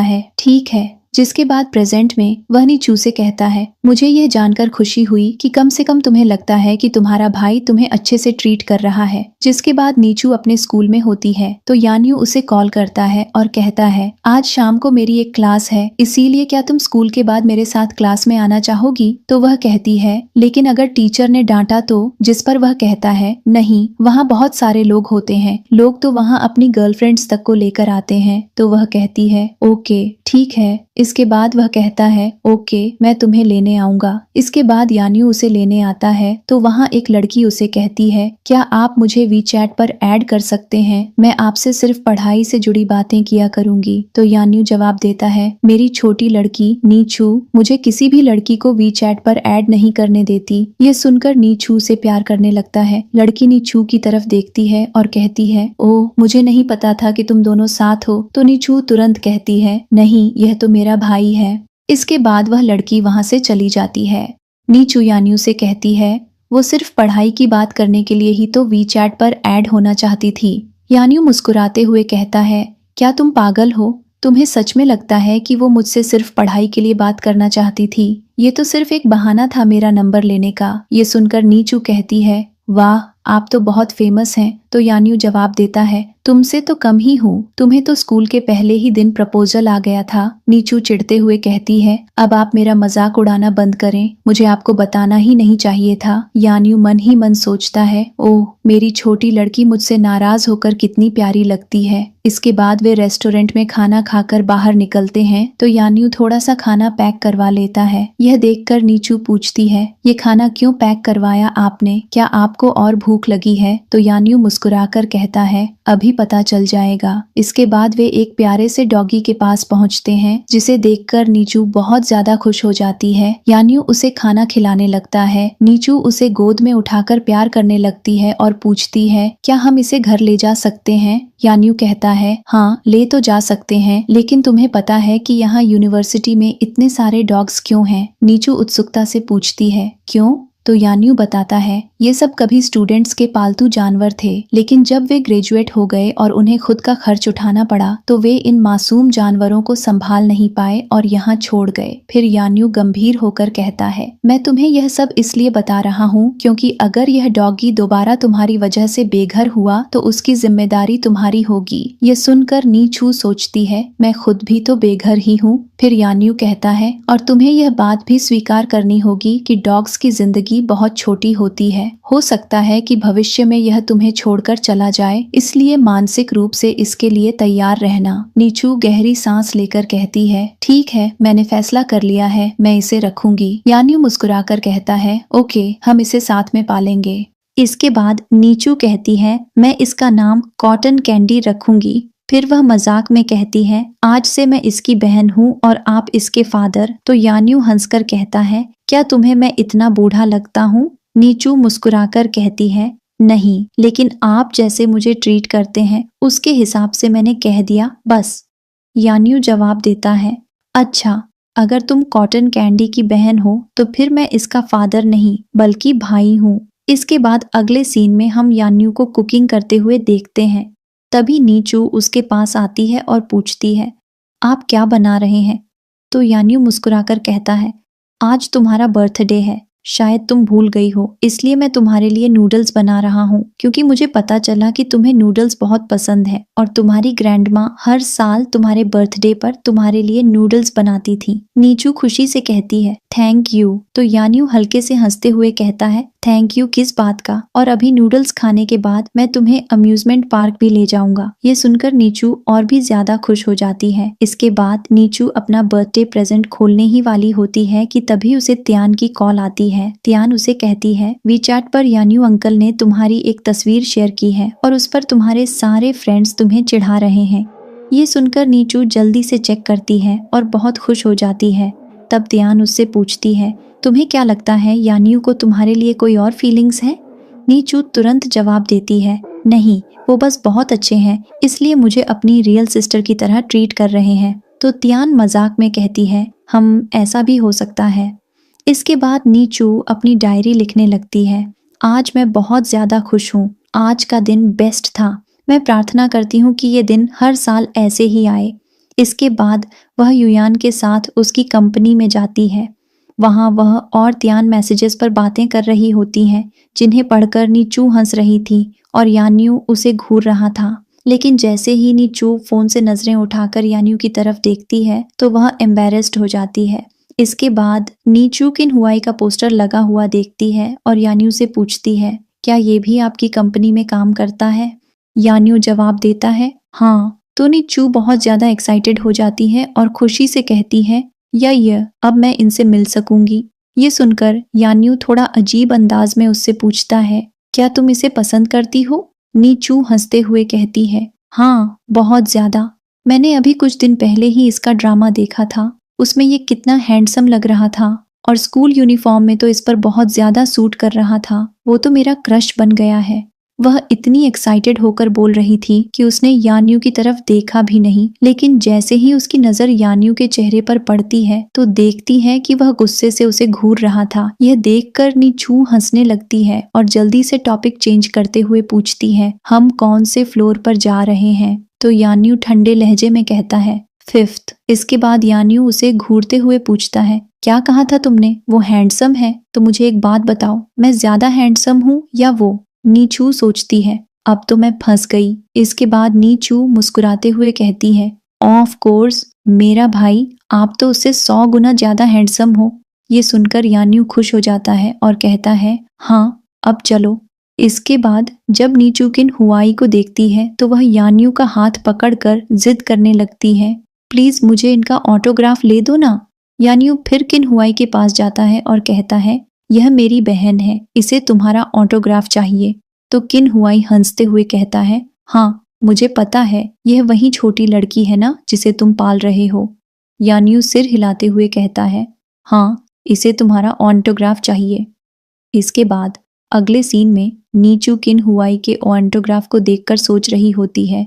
है ठीक है। जिसके बाद प्रेजेंट में वह नीचू से कहता है मुझे यह जानकर खुशी हुई कि कम से कम तुम्हें लगता है कि तुम्हारा भाई तुम्हें अच्छे से ट्रीट कर रहा है। जिसके बाद नीचू अपने स्कूल में होती है तो यान्यू उसे कॉल करता है और कहता है आज शाम को मेरी एक क्लास है, इसीलिए क्या तुम स्कूल के बाद मेरे साथ क्लास में आना चाहोगी? तो वह कहती है लेकिन अगर टीचर ने डांटा तो? जिस पर वह कहता है नहीं, वहाँ बहुत सारे लोग होते हैं, लोग तो वहाँ अपनी गर्लफ्रेंड्स तक को लेकर आते हैं। तो वह कहती है ओके ठीक है। इसके बाद वह कहता है ओके मैं तुम्हें लेने आऊंगा। इसके बाद यान्यू उसे लेने आता है तो वहाँ एक लड़की उसे कहती है क्या आप मुझे वीचैट पर ऐड कर सकते हैं, मैं आपसे सिर्फ पढ़ाई से जुड़ी बातें किया करूंगी। तो यान्यू जवाब देता है मेरी छोटी लड़की नीचू मुझे किसी भी लड़की को वीचैट पर ऐड नहीं करने देती। ये सुनकर नीचू से प्यार करने लगता है। लड़की नीचू की तरफ देखती है और कहती है ओह मुझे नहीं पता था कि तुम दोनों साथ हो। तो नीचू तुरंत कहती है नहीं यह तो मेरा भाई है। इसके बाद वह लड़की वहां से चली जाती है। नीचू यान्यू से कहती है वो सिर्फ पढ़ाई की बात करने के लिए ही तो वीचैट पर ऐड होना चाहती थी। यान्यू मुस्कुराते हुए कहता है क्या तुम पागल हो, तुम्हें सच में लगता है कि वो मुझसे सिर्फ पढ़ाई के लिए बात करना चाहती थी? ये तो सिर्फ एक बहाना था मेरा नंबर लेने का। ये सुनकर नीचू कहती है वाह आप तो बहुत फेमस हैं। तो यान्यू जवाब देता है तुमसे तो कम ही हूँ, तुम्हें तो स्कूल के पहले ही दिन प्रपोजल आ गया था। नीचू चिढ़ते हुए कहती है अब आप मेरा मजाक उड़ाना बंद करें, मुझे आपको बताना ही नहीं चाहिए था। यान्यू मन ही मन सोचता है ओह मेरी छोटी लड़की मुझसे नाराज होकर कितनी प्यारी लगती है। इसके बाद वे रेस्टोरेंट में खाना खाकर बाहर निकलते हैं तो यान्यू थोड़ा सा खाना पैक करवा लेता है। यह देखकर नीचू पूछती है ये खाना क्यों पैक करवाया आपने, क्या आपको और भूख लगी है? तो यान्यू मुस्कुराकर कहता है, अभी पता चल जाएगा। इसके बाद वे एक प्यारे से डॉगी के पास पहुंचते हैं, जिसे देखकर नीचू बहुत ज्यादा खुश हो जाती है। यान्यू उसे खाना खिलाने लगता है। नीचू उसे गोद में उठाकर प्यार करने लगती है और पूछती है, क्या हम इसे घर ले जा सकते हैं? यान्यू कहता है, हाँ ले तो जा सकते हैं, लेकिन तुम्हें पता है कि यहाँ यूनिवर्सिटी में इतने सारे डॉग्स क्यों हैं? नीचू उत्सुकता से पूछती है, क्यों? तो यान्यू बताता है, ये सब कभी स्टूडेंट्स के पालतू जानवर थे, लेकिन जब वे ग्रेजुएट हो गए और उन्हें खुद का खर्च उठाना पड़ा तो वे इन मासूम जानवरों को संभाल नहीं पाए और यहाँ छोड़ गए। फिर यान्यू गंभीर होकर कहता है, मैं तुम्हें यह सब इसलिए बता रहा हूँ क्योंकि अगर यह डॉगी दोबारा तुम्हारी वजह से बेघर हुआ तो उसकी जिम्मेदारी तुम्हारी होगी। ये सुनकर नीचू सोचती है, मैं खुद भी तो बेघर ही हूँ। फिर यान्यू कहता है, और तुम्हें यह बात भी स्वीकार करनी होगी कि डॉग्स की जिंदगी बहुत छोटी होती है। हो सकता है कि भविष्य में यह तुम्हें छोड़कर चला जाए, इसलिए मानसिक रूप से इसके लिए तैयार रहना। नीचू गहरी सांस लेकर कहती है, ठीक है, मैंने फैसला कर लिया है, मैं इसे रखूंगी। यान्यू मुस्कुराकर कहता है, ओके, हम इसे साथ में पालेंगे। इसके बाद नीचू कहती है, मैं इसका नाम कॉटन कैंडी रखूंगी। फिर वह मजाक में कहती है, आज से मैं इसकी बहन हूँ और आप इसके फादर। तो यान्यू हंसकर कहता है, क्या तुम्हें मैं इतना बूढ़ा लगता हूँ? नीचू मुस्कुराकर कहती है, नहीं, लेकिन आप जैसे मुझे ट्रीट करते हैं उसके हिसाब से मैंने कह दिया, बस। यान्यू जवाब देता है, अच्छा, अगर तुम कॉटन कैंडी की बहन हो तो फिर मैं इसका फादर नहीं बल्कि भाई हूँ। इसके बाद अगले सीन में हम यान्यू को कुकिंग करते हुए देखते हैं। तभी नीचू उसके पास आती है और पूछती है, आप क्या बना रहे हैं? तो यान्यू मुस्कुराकर कहता है, आज तुम्हारा बर्थडे है, शायद तुम भूल गई हो, इसलिए मैं तुम्हारे लिए नूडल्स बना रहा हूँ क्योंकि मुझे पता चला कि तुम्हें नूडल्स बहुत पसंद है और तुम्हारी ग्रैंडमाँ हर साल तुम्हारे बर्थडे पर तुम्हारे लिए नूडल्स बनाती थी। नीचू खुशी से कहती है, थैंक यू। तो यान्यू हल्के से हंसते हुए कहता है, थैंक यू किस बात का, और अभी नूडल्स खाने के बाद मैं तुम्हें अम्यूजमेंट पार्क भी ले जाऊंगा। ये सुनकर नीचू और भी ज्यादा खुश हो जाती है। इसके बाद नीचू अपना बर्थडे प्रेजेंट खोलने ही वाली होती है कि तभी उसे त्यान की कॉल आती है। त्यान उसे कहती है, वीचैट पर यान्यू अंकल ने तुम्हारी एक तस्वीर शेयर की है और उस पर तुम्हारे सारे फ्रेंड्स तुम्हें चिढ़ा रहे हैं। ये सुनकर नीचू जल्दी से चेक करती है और बहुत खुश हो जाती है। तब त्यान उससे पूछती है, तुम्हें क्या लगता है यान्यू को तुम्हारे लिए कोई और फीलिंग्स है? नीचू तुरंत जवाब देती है, नहीं, वो बस बहुत अच्छे हैं, इसलिए मुझे अपनी रियल सिस्टर की तरह ट्रीट कर रहे हैं। तो त्यान मजाक में कहती है, हम ऐसा भी हो सकता है। इसके बाद नीचू अपनी डायरी लिखने लगती है, आज मैं बहुत ज़्यादा खुश हूँ, आज का दिन बेस्ट था। मैं प्रार्थना करती हूँ कि ये दिन हर साल ऐसे ही आए। इसके बाद वह युयान के साथ उसकी कंपनी में जाती है। वहाँ वह और त्यान मैसेजेस पर बातें कर रही होती हैं, जिन्हें पढ़कर नीचू हंस रही थी और यान्यू उसे घूर रहा था। लेकिन जैसे ही नीचू फोन से नजरें उठाकर यान्यू की तरफ देखती है तो वह एम्बैरेस्ड हो जाती है। इसके बाद नीचू किन हुआई का पोस्टर लगा हुआ देखती है और यान्यू से पूछती है, क्या ये भी आपकी कंपनी में काम करता है? यान्यू जवाब देता है, हाँ। तो नीचू बहुत ज्यादा एक्साइटेड हो जाती है और खुशी से कहती है, या अब मैं इनसे मिल सकूंगी। ये सुनकर यान्यू थोड़ा अजीब अंदाज में उससे पूछता है, क्या तुम इसे पसंद करती हो? नीचू हंसते हुए कहती है, हाँ, बहुत ज्यादा। मैंने अभी कुछ दिन पहले ही इसका ड्रामा देखा था, उसमें ये कितना हैंडसम लग रहा था और स्कूल यूनिफॉर्म में तो इस पर बहुत ज्यादा सूट कर रहा था। वो तो मेरा क्रश बन गया है। वह इतनी एक्साइटेड होकर बोल रही थी कि उसने यान्यू की तरफ देखा भी नहीं, लेकिन जैसे ही उसकी नजर यान्यू के चेहरे पर पड़ती है तो देखती है कि वह गुस्से से उसे घूर रहा था। यह देखकर नीचू हंसने लगती है और जल्दी से टॉपिक चेंज करते हुए पूछती है, हम कौन से फ्लोर पर जा रहे हैं? तो यान्यू ठंडे लहजे में कहता है, 5th। इसके बाद यान्यू उसे घूरते हुए पूछता है, क्या कहा था तुमने? वो हैंडसम है? तो मुझे एक बात बताओ, मैं ज्यादा हैंडसम हूँ या वो? नीचू सोचती है, अब तो मैं फंस गई। इसके बाद नीचू मुस्कुराते हुए कहती है, ऑफ कोर्स मेरा भाई, आप तो उससे 100 गुना ज्यादा हैंडसम हो। ये सुनकर यान्यू खुश हो जाता है और कहता है, हाँ, अब चलो। इसके बाद जब नीचू किन हुआई को देखती है तो वह यान्यू का हाथ पकड़कर जिद करने लगती है, प्लीज मुझे इनका ऑटोग्राफ ले दो ना। यान्यू फिर किन हुआई के पास जाता है और कहता है, यह मेरी बहन है, इसे तुम्हारा ऑटोग्राफ चाहिए। तो किन हुआई हंसते हुए कहता है, हाँ मुझे पता है, यह वही छोटी लड़की है ना जिसे तुम पाल रहे हो। यान्यू सिर हिलाते हुए कहता है, हाँ इसे तुम्हारा ऑटोग्राफ चाहिए। इसके बाद अगले सीन में नीचू किन हुआई के ऑटोग्राफ को देखकर सोच रही होती है,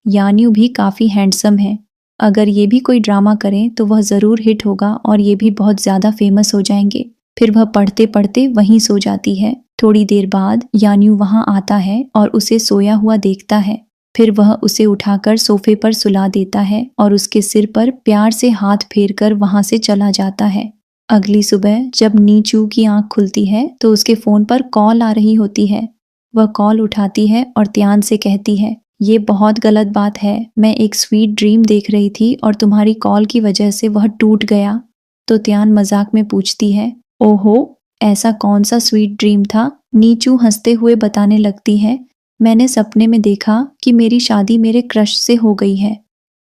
यान्यू भी काफी हैंडसम है, अगर ये भी कोई ड्रामा करें तो वह जरूर हिट होगा और ये भी बहुत ज्यादा फेमस हो जाएंगे। फिर वह पढ़ते पढ़ते वहीं सो जाती है। थोड़ी देर बाद यान्यू वहां आता है और उसे सोया हुआ देखता है। फिर वह उसे उठाकर सोफे पर सुला देता है और उसके सिर पर प्यार से हाथ फेरकर वहां से चला जाता है। अगली सुबह जब नीचू की आंख खुलती है तो उसके फोन पर कॉल आ रही होती है। वह कॉल उठाती है और त्यान से कहती है, ये बहुत गलत बात है, मैं एक स्वीट ड्रीम देख रही थी और तुम्हारी कॉल की वजह से वह टूट गया। तो त्यान मजाक में पूछती है, ओहो ऐसा कौन सा स्वीट ड्रीम था? नीचू हंसते हुए बताने लगती है, मैंने सपने में देखा कि मेरी शादी मेरे क्रश से हो गई है।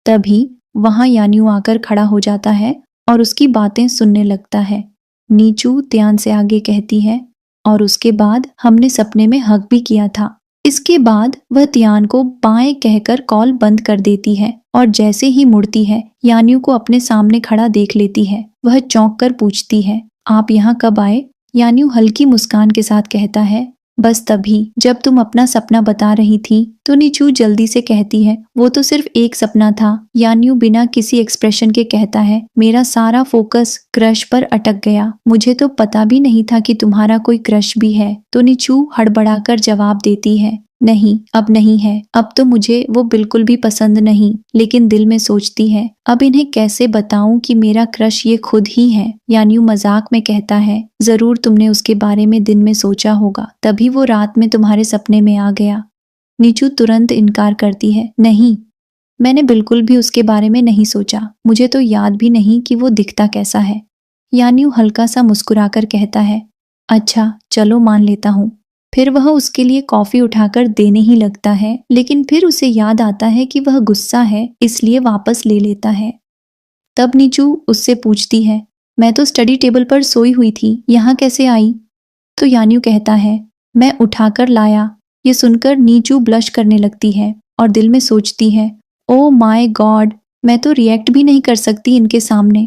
तभी वहां यान्यू आकर खड़ा हो जाता है और उसकी बातें सुनने लगता है। नीचू त्यान से आगे कहती है, और उसके बाद हमने सपने में हग भी किया था। इसके बाद वह त्यान को बाएं कहकर कॉल बंद कर देती है और जैसे ही मुड़ती है यान्यू को अपने सामने खड़ा देख लेती है। वह चौंक कर पूछती है, आप यहाँ कब आए? यान्यू हल्की मुस्कान के साथ कहता है, बस तभी जब तुम अपना सपना बता रही थी। तो नीचू जल्दी से कहती है, वो तो सिर्फ एक सपना था। यान्यू बिना किसी एक्सप्रेशन के कहता है, मेरा सारा फोकस क्रश पर अटक गया, मुझे तो पता भी नहीं था कि तुम्हारा कोई क्रश भी है। तो नीचू हड़बड़ाकर जवाब देती है, नहीं अब नहीं है, अब तो मुझे वो बिल्कुल भी पसंद नहीं। लेकिन दिल में सोचती है, अब इन्हें कैसे बताऊं कि मेरा क्रश ये खुद ही है। यान्यू मजाक में कहता है, जरूर तुमने उसके बारे में दिन में सोचा होगा, तभी वो रात में तुम्हारे सपने में आ गया। नीचू तुरंत इनकार करती है, नहीं मैंने बिल्कुल भी उसके बारे में नहीं सोचा, मुझे तो याद भी नहीं कि वो दिखता कैसा है। यान्यू हल्का सा मुस्कुराकर कहता है, अच्छा चलो मान लेता हूँ। फिर वह उसके लिए कॉफी उठाकर देने ही लगता है, लेकिन फिर उसे याद आता है कि वह गुस्सा है, इसलिए वापस ले लेता है। तब नीचू उससे पूछती है, मैं तो स्टडी टेबल पर सोई हुई थी, यहाँ कैसे आई? तो यान्यू कहता है, मैं उठाकर लाया। ये सुनकर नीचू ब्लश करने लगती है और दिल में सोचती है, ओ माय गॉड, मैं तो रिएक्ट भी नहीं कर सकती इनके सामने।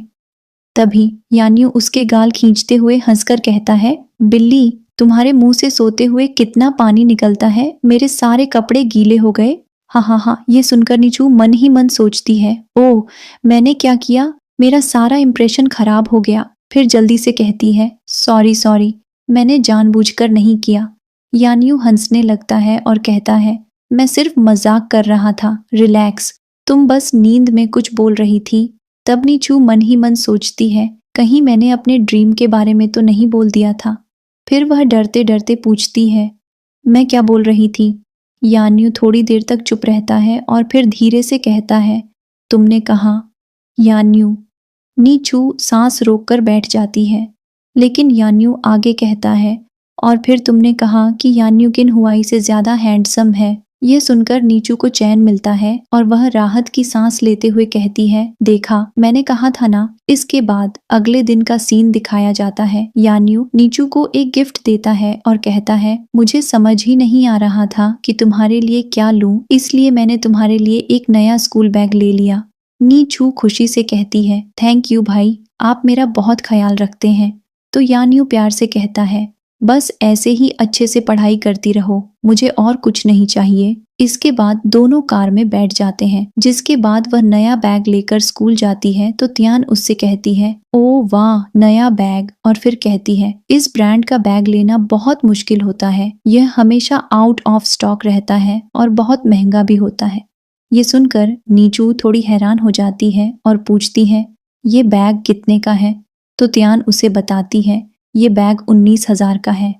तभी यान्यू उसके गाल खींचते हुए हंसकर कहता है, बिल्ली तुम्हारे मुंह से सोते हुए कितना पानी निकलता है, मेरे सारे कपड़े गीले हो गए। हाँ हाँ हाँ। ये सुनकर नीचू मन ही मन सोचती है, ओह मैंने क्या किया, मेरा सारा इंप्रेशन खराब हो गया। फिर जल्दी से कहती है, सॉरी सॉरी, मैंने जानबूझकर नहीं किया। यान्यू हंसने लगता है और कहता है, मैं सिर्फ मजाक कर रहा था, रिलैक्स, तुम बस नींद में कुछ बोल रही थी। तब नीचू मन ही मन सोचती है, कहीं मैंने अपने ड्रीम के बारे में तो नहीं बोल दिया था। फिर वह डरते डरते पूछती है, मैं क्या बोल रही थी? यान्यू थोड़ी देर तक चुप रहता है और फिर धीरे से कहता है, तुमने कहा। यान्यू। नीचू सांस रोककर बैठ जाती है, लेकिन यान्यू आगे कहता है, और फिर तुमने कहा कि यान्यू किन हुआई से ज्यादा हैंडसम है। यह सुनकर नीचू को चैन मिलता है और वह राहत की सांस लेते हुए कहती है, देखा मैंने कहा था ना। इसके बाद अगले दिन का सीन दिखाया जाता है। यान्यू नीचू को एक गिफ्ट देता है और कहता है, मुझे समझ ही नहीं आ रहा था कि तुम्हारे लिए क्या लूं, इसलिए मैंने तुम्हारे लिए एक नया स्कूल बैग ले लिया। नीचू खुशी से कहती है, थैंक यू भाई, आप मेरा बहुत ख्याल रखते हैं। तो यान्यू प्यार से कहता है, बस ऐसे ही अच्छे से पढ़ाई करती रहो, मुझे और कुछ नहीं चाहिए। इसके बाद दोनों कार में बैठ जाते हैं। जिसके बाद वह नया बैग लेकर स्कूल जाती है तो त्यान उससे कहती है, ओ वाह नया बैग। और फिर कहती है, इस ब्रांड का बैग लेना बहुत मुश्किल होता है, यह हमेशा आउट ऑफ स्टॉक रहता है और बहुत महंगा भी होता है। ये सुनकर नीचू थोड़ी हैरान हो जाती है और पूछती है, ये बैग कितने का है? तो त्यान उसे बताती है, ये बैग 19,000 का है।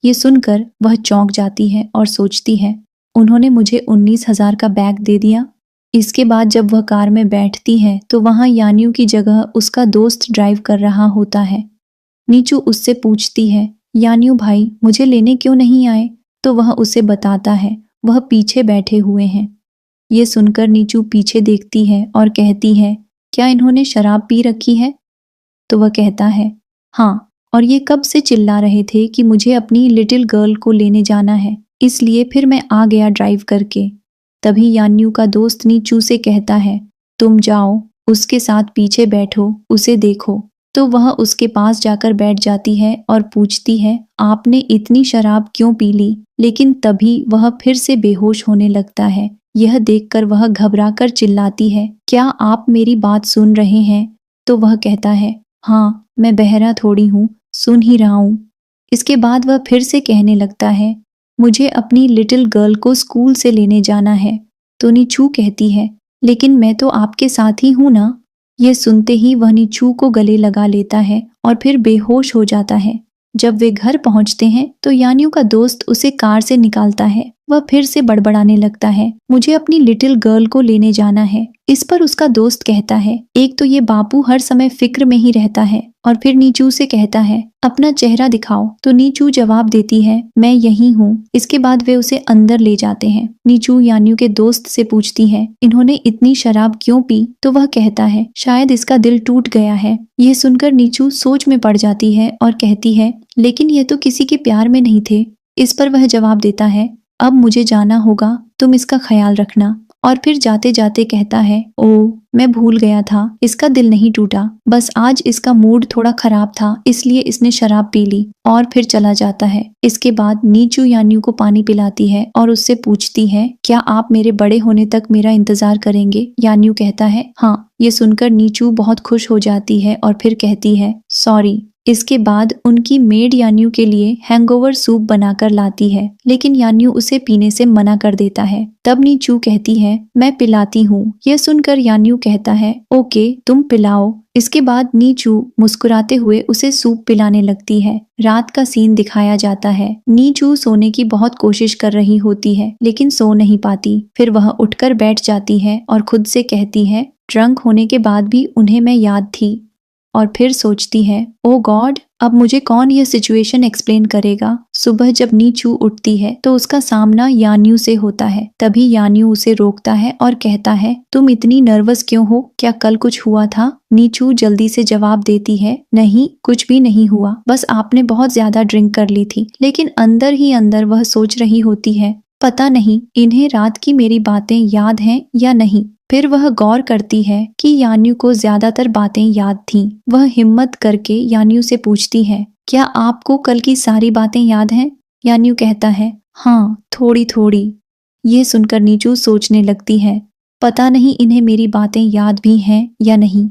ये सुनकर वह चौंक जाती है और सोचती है, उन्होंने मुझे 19,000 का बैग दे दिया। इसके बाद जब वह कार में बैठती है तो वहां यान्यू की जगह उसका दोस्त ड्राइव कर रहा होता है। नीचू उससे पूछती है, यान्यू भाई मुझे लेने क्यों नहीं आए? तो वह उसे बताता है, वह पीछे बैठे हुए हैं। ये सुनकर नीचू पीछे देखती है और कहती है, क्या इन्होंने शराब पी रखी है? तो वह कहता है, हाँ, और ये कब से चिल्ला रहे थे कि मुझे अपनी लिटिल गर्ल को लेने जाना है, इसलिए फिर मैं आ गया ड्राइव करके। तभी यान्यू का दोस्त नीचू से कहता है, तुम जाओ, उसके साथ पीछे बैठो, उसे देखो। तो वह उसके पास जाकर बैठ जाती है और पूछती है, आपने इतनी शराब क्यों पी ली? लेकिन तभी वह फिर से बेहोश होने लगता है। यह देखकर वह घबराकर चिल्लाती है, क्या आप मेरी बात सुन रहे हैं? तो वह कहता है, हाँ, मैं बहरा थोड़ी हूँ, सुन ही रहा हूँ। इसके बाद वह फिर से कहने लगता है, मुझे अपनी लिटिल गर्ल को स्कूल से लेने जाना है। तो नीचू कहती है, लेकिन मैं तो आपके साथ ही हूं ना। यह सुनते ही वह नीचू को गले लगा लेता है और फिर बेहोश हो जाता है। जब वे घर पहुंचते हैं तो यान्यू का दोस्त उसे कार से निकालता है। वह फिर से बड़बड़ाने लगता है, मुझे अपनी लिटिल गर्ल को लेने जाना है। इस पर उसका दोस्त कहता है, एक तो ये बापू हर समय फिक्र में ही रहता है। और फिर नीचू से कहता है, अपना चेहरा दिखाओ। तो नीचू जवाब देती है, मैं यही हूँ। इसके बाद वे उसे अंदर ले जाते हैं। नीचू यान्यू के दोस्त से पूछती है, इन्होंने इतनी शराब क्यों पी? तो वह कहता है, शायद इसका दिल टूट गया है। यह सुनकर नीचू सोच में पड़ जाती है और कहती है, लेकिन ये तो किसी के प्यार में नहीं थे। इस पर वह जवाब देता है, अब मुझे जाना होगा, तुम इसका ख्याल रखना। और फिर जाते जाते कहता है, ओ मैं भूल गया था, इसका दिल नहीं टूटा, बस आज इसका मूड थोड़ा खराब था, इसलिए इसने शराब पी ली। और फिर चला जाता है। इसके बाद नीचू यान्यू को पानी पिलाती है और उससे पूछती है, क्या आप मेरे बड़े होने तक मेरा इंतजार करेंगे? यान्यू कहता है, हाँ। ये सुनकर नीचू बहुत खुश हो जाती है और फिर कहती है, सॉरी। इसके बाद उनकी मेड यान्यू के लिए हैंगओवर सूप बनाकर लाती है, लेकिन यान्यू उसे पीने से मना कर देता है। तब नीचू कहती है, मैं पिलाती हूँ। यह सुनकर यान्यू कहता है, ओके, तुम पिलाओ। इसके बाद नीचू मुस्कुराते हुए उसे सूप पिलाने लगती है। रात का सीन दिखाया जाता है। नीचू सोने की बहुत कोशिश कर रही होती है, लेकिन सो नहीं पाती। फिर वह उठकर बैठ जाती है और खुद से कहती है, ड्रंक होने के बाद भी उन्हें मैं याद थी। और फिर सोचती है, ओ गॉड, अब मुझे कौन यह सिचुएशन एक्सप्लेन करेगा? सुबह जब नीचू उठती है तो उसका सामना यान्यू से होता है। तभी यान्यू उसे रोकता है और कहता है, तुम इतनी नर्वस क्यों हो? क्या कल कुछ हुआ था? नीचू जल्दी से जवाब देती है, नहीं, कुछ भी नहीं हुआ, बस आपने बहुत ज्यादा ड्रिंक कर ली थी। लेकिन अंदर ही अंदर वह सोच रही होती है, पता नहीं इन्हें रात की मेरी बातें याद हैं या नहीं। फिर वह गौर करती है कि यान्यू को ज्यादातर बातें याद थीं। वह हिम्मत करके यान्यू से पूछती है, क्या आपको कल की सारी बातें याद हैं? यान्यू कहता है, हाँ, थोड़ी थोड़ी। ये सुनकर नीचू सोचने लगती है, पता नहीं इन्हें मेरी बातें याद भी हैं या नहीं।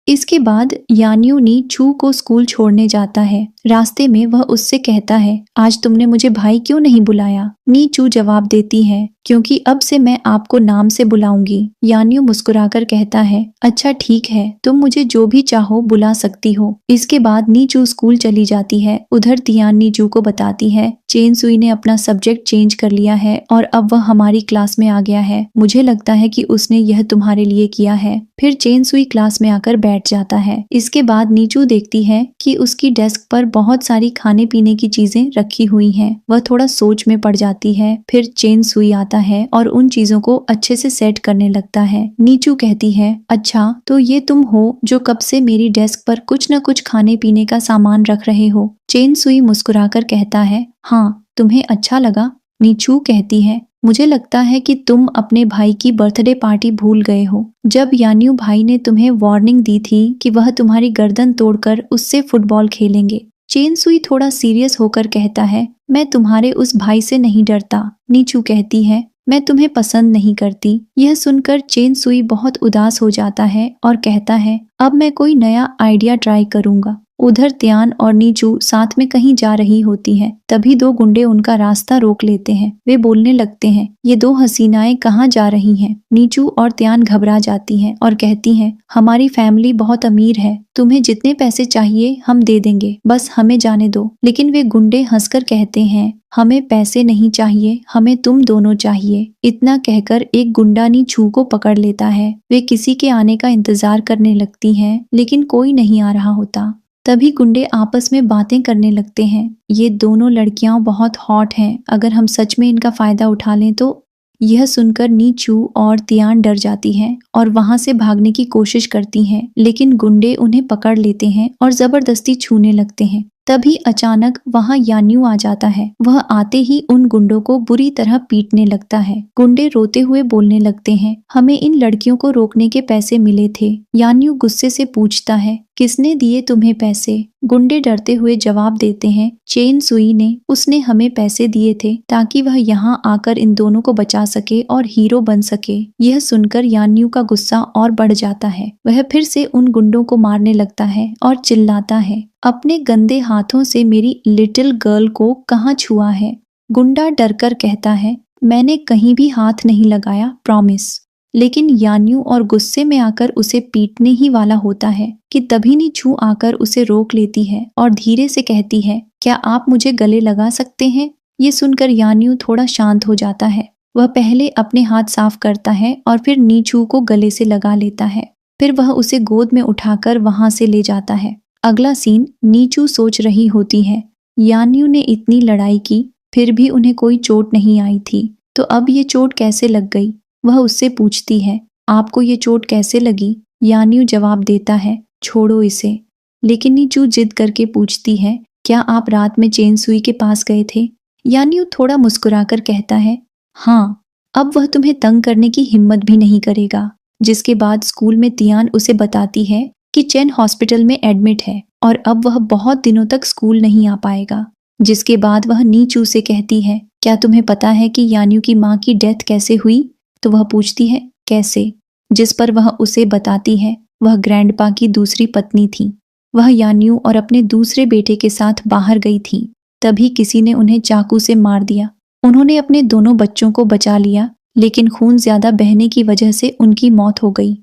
इसके बाद यान्यू नीचू को स्कूल छोड़ने जाता है। रास्ते में वह उससे कहता है, आज तुमने मुझे भाई क्यों नहीं बुलाया? नीचू जवाब देती है, क्योंकि अब से मैं आपको नाम से बुलाऊंगी। यान्यू मुस्कुराकर कहता है, अच्छा ठीक है, तुम मुझे जो भी चाहो बुला सकती हो। इसके बाद नीचू स्कूल चली जाती है। उधर तियान नीचू को बताती है, चेन सुई ने अपना सब्जेक्ट चेंज कर लिया है और अब वह हमारी क्लास में आ गया है। मुझे लगता है कि उसने यह तुम्हारे लिए किया है। फिर चेन सुई क्लास में आकर बैठ जाता है। इसके बाद नीचू देखती है कि उसकी डेस्क पर बहुत सारी खाने पीने की चीजें रखी हुई हैं। वह थोड़ा सोच में पड़ जाती है। फिर चेन सुई आता है और उन चीजों को अच्छे से सेट करने लगता है। नीचू कहती है, अच्छा तो ये तुम हो जो कब से मेरी डेस्क पर कुछ न कुछ खाने पीने का सामान रख रहे हो? चेन सुई मुस्कुराकर कहता है, हाँ, तुम्हें अच्छा लगा? नीचू कहती है, मुझे लगता है कि तुम अपने भाई की बर्थडे पार्टी भूल गए हो, जब यान्यू भाई ने तुम्हें वार्निंग दी थी कि वह तुम्हारी गर्दन तोड़कर उससे फुटबॉल खेलेंगे। चेन सुई थोड़ा सीरियस होकर कहता है, मैं तुम्हारे उस भाई से नहीं डरता। नीचू कहती है, मैं तुम्हें पसंद नहीं करती। यह सुनकर चेन सुई बहुत उदास हो जाता है और कहता है, अब मैं कोई नया आइडिया ट्राई करूंगा। उधर त्यान और नीचू साथ में कहीं जा रही होती हैं। तभी दो गुंडे उनका रास्ता रोक लेते हैं। वे बोलने लगते हैं, ये दो हसीनाएं कहाँ जा रही हैं? नीचू और त्यान घबरा जाती हैं और कहती हैं, हमारी फैमिली बहुत अमीर है, तुम्हें जितने पैसे चाहिए हम दे देंगे, बस हमें जाने दो। लेकिन वे गुंडे हंसकर कहते हैं, हमें पैसे नहीं चाहिए, हमें तुम दोनों चाहिए। इतना कहकर एक गुंडा नीचू को पकड़ लेता है। वे किसी के आने का इंतजार करने लगती हैं, लेकिन कोई नहीं आ रहा होता। तभी गुंडे आपस में बातें करने लगते हैं, ये दोनों लड़कियां बहुत हॉट हैं, अगर हम सच में इनका फायदा उठा लें तो। यह सुनकर नीचू और तियान डर जाती हैं और वहां से भागने की कोशिश करती हैं, लेकिन गुंडे उन्हें पकड़ लेते हैं और जबरदस्ती छूने लगते हैं। तभी अचानक वहां यान्यू आ जाता है। वह आते ही उन गुंडों को बुरी तरह पीटने लगता है। गुंडे रोते हुए बोलने लगते हैं, हमें इन लड़कियों को रोकने के पैसे मिले थे। यान्यू गुस्से से पूछता है, किसने दिए तुम्हें पैसे? गुंडे डरते हुए जवाब देते हैं, चेन सुई ने। उसने हमें पैसे दिए थे ताकि वह यहाँ आकर इन दोनों को बचा सके और हीरो बन सके। यह सुनकर यान्यू का गुस्सा और बढ़ जाता है। वह फिर से उन गुंडों को मारने लगता है और चिल्लाता है, अपने गंदे हाथों से मेरी लिटिल गर्ल को कहाँ छुआ है? गुंडा डरकर कहता है, मैंने कहीं भी हाथ नहीं लगाया, प्रॉमिस। लेकिन यान्यू और गुस्से में आकर उसे पीटने ही वाला होता है कि तभी नीचू आकर उसे रोक लेती है और धीरे से कहती है, क्या आप मुझे गले लगा सकते हैं? ये सुनकर यान्यू थोड़ा शांत हो जाता है। वह पहले अपने हाथ साफ करता है और फिर नीचू को गले से लगा लेता है। फिर वह उसे गोद में उठाकर वहां से ले जाता है। अगला सीन, नीचू सोच रही होती है, यान्यू ने इतनी लड़ाई की फिर भी उन्हें कोई चोट नहीं आई थी, तो अब ये चोट कैसे लग गई? वह उससे पूछती है, आपको ये चोट कैसे लगी? यान्यू जवाब देता है, छोड़ो इसे। लेकिन नीचू जिद करके पूछती है, क्या आप रात में चेन सुई के पास गए थे? यान्यू थोड़ा मुस्कुराकर कहता है, हाँ, अब वह तुम्हें तंग करने की हिम्मत भी नहीं करेगा। जिसके बाद स्कूल में तियान उसे बताती है कि चेन हॉस्पिटल में एडमिट है और अब वह बहुत दिनों तक स्कूल नहीं आ पाएगा। जिसके बाद वह नीचू से कहती है, क्या तुम्हें पता है कि यान्यू की माँ की डेथ कैसे हुई? तो वह पूछती है, कैसे? जिस पर वह उसे बताती है, वह ग्रैंडपा की दूसरी पत्नी थी। वह यान्यू और अपने दूसरे बेटे के साथ बाहर गई थी। तभी किसी ने उन्हें चाकू से मार दिया। उन्होंने अपने दोनों बच्चों को बचा लिया, लेकिन खून ज्यादा बहने की वजह से उनकी मौत हो गई।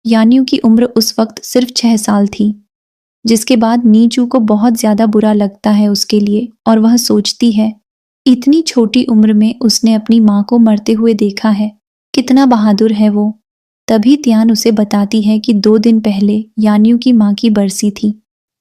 यान्यू की उम्र उस वक्त सिर्फ 6 साल थी। जिसके बाद नीचू को बहुत ज्यादा बुरा लगता है उसके लिए और वह सोचती है, इतनी छोटी उम्र में उसने अपनी माँ को मरते हुए देखा है, कितना बहादुर है वो। तभी तियान उसे बताती है कि 2 दिन पहले यान्यू की माँ की बरसी थी,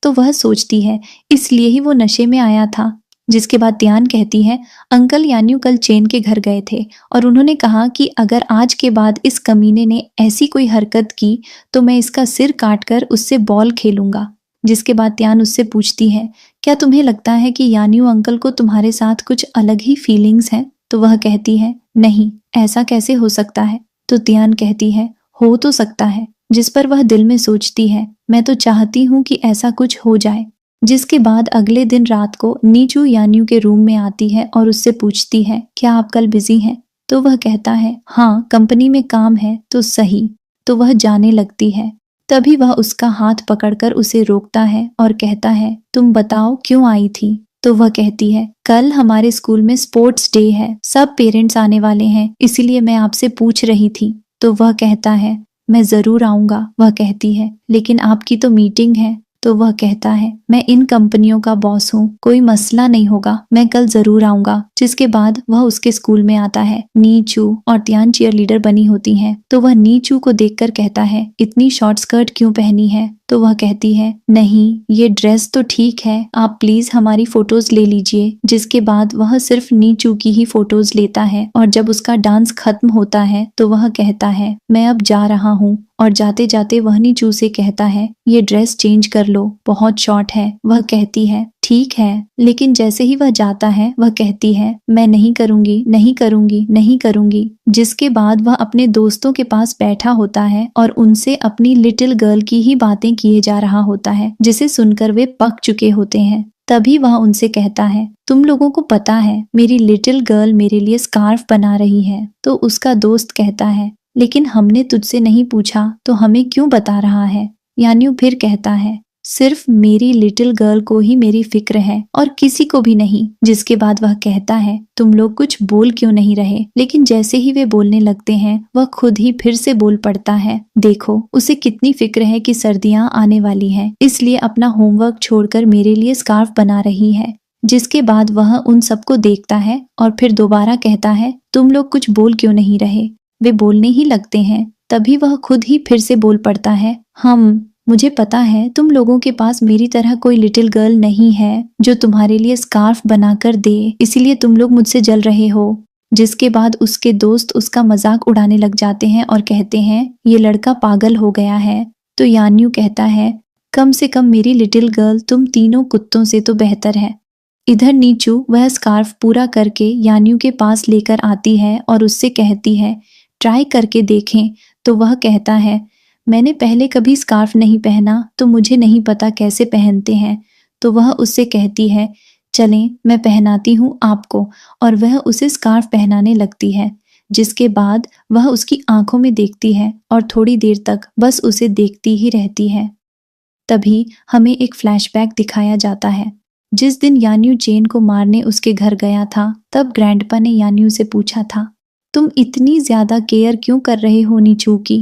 तो वह सोचती है इसलिए ही वो नशे में आया था। जिसके बाद तियान कहती है, अंकल यान्यू कल चेन के घर गए थे और उन्होंने कहा कि अगर आज के बाद इस कमीने ने ऐसी कोई हरकत की तो मैं इसका सिर काटकर उससे बॉल खेलूंगा। जिसके बाद तियान उससे पूछती है, क्या तुम्हें लगता है कि यान्यू अंकल को तुम्हारे साथ कुछ अलग ही फीलिंग्स हैं? तो वह कहती है, नहीं, ऐसा कैसे हो सकता है? तो तियान कहती है, हो तो सकता है। जिस पर वह दिल में सोचती है, मैं तो चाहती हूँ कि ऐसा कुछ हो जाए। जिसके बाद अगले दिन रात को नीचू यान्यू के रूम में आती है और उससे पूछती है, क्या आप कल बिजी हैं? तो वह कहता है, हाँ, कंपनी में काम है तो सही। तो वह जाने लगती है। तभी वह उसका हाथ पकड़कर उसे रोकता है और कहता है, तुम बताओ क्यों आई थी? तो वह कहती है, कल हमारे स्कूल में स्पोर्ट्स डे है, सब पेरेंट्स आने वाले हैं, इसीलिए मैं आपसे पूछ रही थी। तो वह कहता है, मैं जरूर आऊंगा। वह कहती है, लेकिन आपकी तो मीटिंग है। तो वह कहता है, मैं इन कंपनियों का बॉस हूँ, कोई मसला नहीं होगा, मैं कल जरूर आऊंगा। जिसके बाद वह उसके स्कूल में आता है। नीचू और तियान चीयर लीडर बनी होती हैं, तो वह नीचू को देखकर कहता है, इतनी शॉर्ट स्कर्ट क्यों पहनी है? तो वह कहती है, नहीं, ये ड्रेस तो ठीक है, आप प्लीज हमारी फोटोज ले लीजिए। जिसके बाद वह सिर्फ नीचू की ही फोटोज लेता है और जब उसका डांस खत्म होता है तो वह कहता है, मैं अब जा रहा हूँ। और जाते जाते वह नीचू से कहता है, ये ड्रेस चेंज कर लो, बहुत शॉर्ट है। वह कहती है, ठीक है। लेकिन जैसे ही वह जाता है वह कहती है, मैं नहीं करूंगी, नहीं करूंगी, नहीं करूंगी। जिसके बाद वह अपने दोस्तों के पास बैठा होता है और उनसे अपनी लिटिल गर्ल की ही बातें किए जा रहा होता है, जिसे सुनकर वे पक चुके होते हैं। तभी वह उनसे कहता है, तुम लोगों को पता है मेरी लिटिल गर्ल मेरे लिए स्कार्फ बना रही है। तो उसका दोस्त कहता है, लेकिन हमने तुझसे नहीं पूछा तो हमें क्यों बता रहा है? यान्यू फिर कहता है, सिर्फ मेरी लिटिल गर्ल को ही मेरी फिक्र है और किसी को भी नहीं। जिसके बाद वह कहता है, तुम लोग कुछ बोल क्यों नहीं रहे? लेकिन जैसे ही वे बोलने लगते हैं वह खुद ही फिर से बोल पड़ता है, देखो उसे कितनी फिक्र है कि सर्दियां आने वाली हैं, इसलिए अपना होमवर्क छोड़कर मेरे लिए स्कार्फ बना रही है। जिसके बाद वह उन सबको देखता है और फिर दोबारा कहता है, तुम लोग कुछ बोल क्यों नहीं रहे? वे बोलने ही लगते हैं। तभी वह खुद ही फिर से बोल पड़ता है, मुझे पता है तुम लोगों के पास मेरी तरह कोई लिटिल गर्ल नहीं है जो तुम्हारे लिए स्कार्फ बनाकर दे, इसीलिए तुम लोग मुझसे जल रहे हो। जिसके बाद उसके दोस्त उसका मजाक उड़ाने लग जाते हैं और कहते हैं, ये लड़का पागल हो गया है। तो यान्यू कहता है, कम से कम मेरी लिटिल गर्ल तुम तीनों कुत्तों से तो बेहतर है। इधर नीचू वह स्कार्फ पूरा करके यान्यू के पास लेकर आती है और उससे कहती है ट्राई करके देखें। तो वह कहता है मैंने पहले कभी स्कार्फ नहीं पहना तो मुझे नहीं पता कैसे पहनते हैं। तो वह उससे कहती है चलें मैं पहनाती हूँ आपको, और वह उसे स्कार्फ पहनाने लगती है। जिसके बाद वह उसकी आंखों में देखती है और थोड़ी देर तक बस उसे देखती ही रहती है। तभी हमें एक फ्लैशबैक दिखाया जाता है। जिस दिन यान्यू जेन को मारने उसके घर गया था, तब ग्रैंडपा ने यान्यू से पूछा था तुम इतनी ज्यादा केयर क्यों कर रहे हो नीचू की?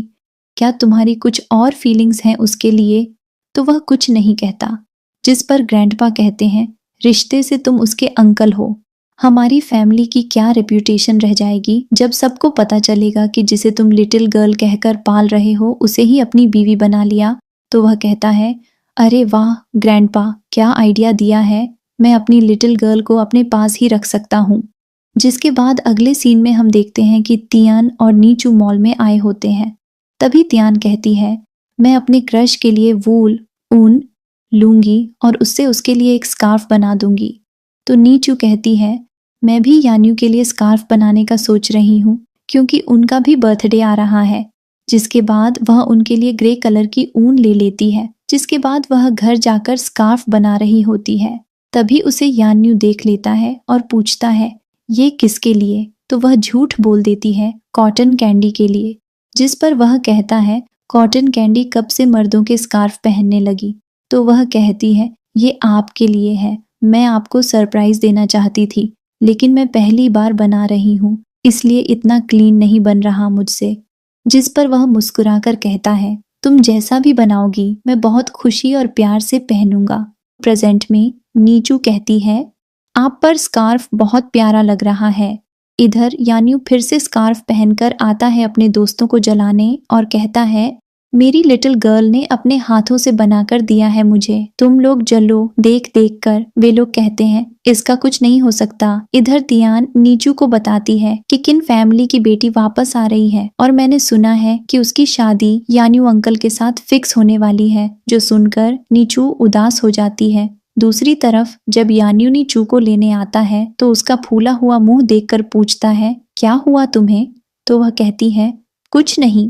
क्या तुम्हारी कुछ और फीलिंग्स हैं उसके लिए? तो वह कुछ नहीं कहता। जिस पर ग्रैंडपा कहते हैं रिश्ते से तुम उसके अंकल हो। हमारी फैमिली की क्या रेप्यूटेशन रह जाएगी जब सबको पता चलेगा कि जिसे तुम लिटिल गर्ल कहकर पाल रहे हो उसे ही अपनी बीवी बना लिया। तो वह कहता है अरे वाह ग्रैंडपा, क्या आइडिया दिया है, मैं अपनी लिटिल गर्ल को अपने पास ही रख सकता हूँ। जिसके बाद अगले सीन में हम देखते हैं कि तियान और नीचू मॉल में आए होते हैं। तभी तियान कहती है मैं अपने क्रश के लिए वूल ऊन लूंगी और उससे उसके लिए एक स्कार्फ बना दूंगी। तो नीचू कहती है मैं भी यान्यू के लिए स्कार्फ बनाने का सोच रही हूँ क्योंकि उनका भी बर्थडे आ रहा है। जिसके बाद वह उनके लिए ग्रे कलर की ऊन ले लेती है। जिसके बाद वह घर जाकर स्कार्फ बना रही होती है। तभी उसे यान्यू देख लेता है और पूछता है ये किसके लिए? तो वह झूठ बोल देती है कॉटन कैंडी के लिए। जिस पर वह कहता है कॉटन कैंडी कब से मर्दों के स्कार्फ पहनने लगी? तो वह कहती है ये आपके लिए है, मैं आपको सरप्राइज देना चाहती थी लेकिन मैं पहली बार बना रही हूँ इसलिए इतना क्लीन नहीं बन रहा मुझसे। जिस पर वह मुस्कुराकर कहता है तुम जैसा भी बनाओगी मैं बहुत खुशी और प्यार से पहनूंगा। प्रेजेंट में नीचू कहती है आप पर स्कार्फ बहुत प्यारा लग रहा है। इधर यान्यू फिर से स्कार्फ पहनकर आता है अपने दोस्तों को जलाने और कहता है मेरी लिटिल गर्ल ने अपने हाथों से बनाकर दिया है मुझे, तुम लोग जलो देख देख कर। वे लोग कहते हैं इसका कुछ नहीं हो सकता। इधर तियान नीचू को बताती है कि किन फैमिली की बेटी वापस आ रही है और मैंने सुना है कि उसकी शादी यान्यू अंकल के साथ फिक्स होने वाली है। जो सुनकर नीचू उदास हो जाती है। दूसरी तरफ जब यान्यू नीचू को लेने आता है तो उसका फूला हुआ मुंह देखकर पूछता है क्या हुआ तुम्हें? तो वह कहती है कुछ नहीं,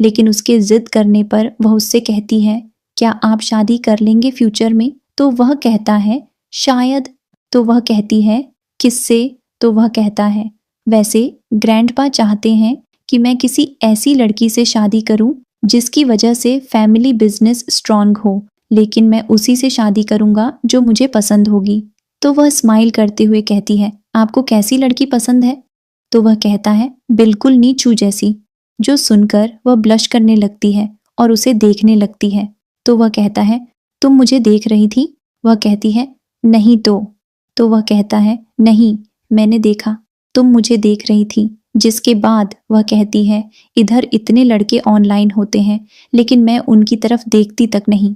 लेकिन उसके जिद करने पर वह उससे कहती है क्या आप शादी कर लेंगे फ्यूचर में? तो वह कहता है शायद। तो वह कहती है किससे? तो वह कहता है वैसे ग्रैंडपा चाहते हैं कि मैं किसी ऐसी लड़की से शादी करूं जिसकी वजह से फैमिली बिजनेस स्ट्रांग हो, लेकिन मैं उसी से शादी करूंगा जो मुझे पसंद होगी। तो वह स्माइल करते हुए कहती है आपको कैसी लड़की पसंद है? तो वह कहता है बिल्कुल नीचू जैसी। जो सुनकर वह ब्लश करने लगती है और उसे देखने लगती है। तो वह कहता है तुम मुझे देख रही थी? वह कहती है नहीं। तो वह कहता है नहीं, मैंने देखा, तुम मुझे देख रही थी। जिसके बाद वह कहती है इधर इतने लड़के ऑनलाइन होते हैं लेकिन मैं उनकी तरफ देखती तक नहीं।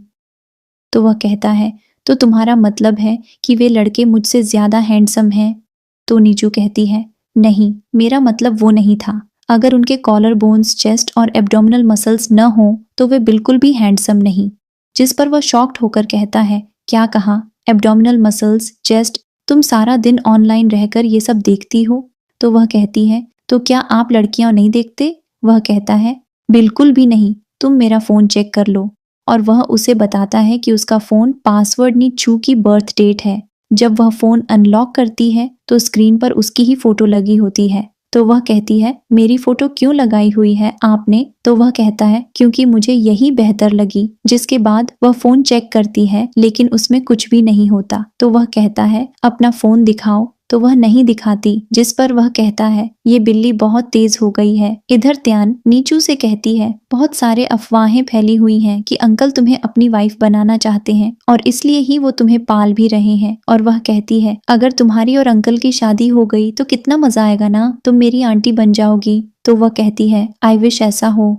तो वह कहता है तो तुम्हारा मतलब है कि वे लड़के मुझसे ज्यादा हैंडसम हैं? तो नीचू कहती है नहीं, मेरा मतलब वो नहीं था। अगर उनके कॉलर बोन्स, चेस्ट और एब्डोमिनल मसल्स न हो तो वे बिल्कुल भी हैंडसम नहीं। जिस पर वह शॉक्ड होकर कहता है क्या कहा? Abdominal muscles, chest? तुम सारा दिन ऑनलाइन रहकर ये सब देखती हो? तो वह कहती है तो क्या आप लड़कियां नहीं देखते? वह कहता है बिल्कुल भी नहीं, तुम मेरा फोन चेक कर लो। और वह उसे बताता है कि उसका फोन पासवर्ड नीचू की बर्थ डेट है। जब वह फोन अनलॉक करती है तो स्क्रीन पर उसकी ही फोटो लगी होती है। तो वह कहती है मेरी फोटो क्यों लगाई हुई है आपने? तो वह कहता है क्योंकि मुझे यही बेहतर लगी। जिसके बाद वह फोन चेक करती है लेकिन उसमें कुछ भी नहीं होता। तो वह कहता है अपना फोन दिखाओ। तो वह नहीं दिखाती। जिस पर वह कहता है ये बिल्ली बहुत तेज हो गई है। इधर त्यान नीचू से कहती है बहुत सारे अफवाहें फैली हुई हैं कि अंकल तुम्हें अपनी वाइफ बनाना चाहते हैं और इसलिए ही वो तुम्हें पाल भी रहे हैं। और वह कहती है अगर तुम्हारी और अंकल की शादी हो गई तो कितना मजा आएगा ना, तुम मेरी आंटी बन जाओगी। तो वह कहती है आई विश ऐसा हो।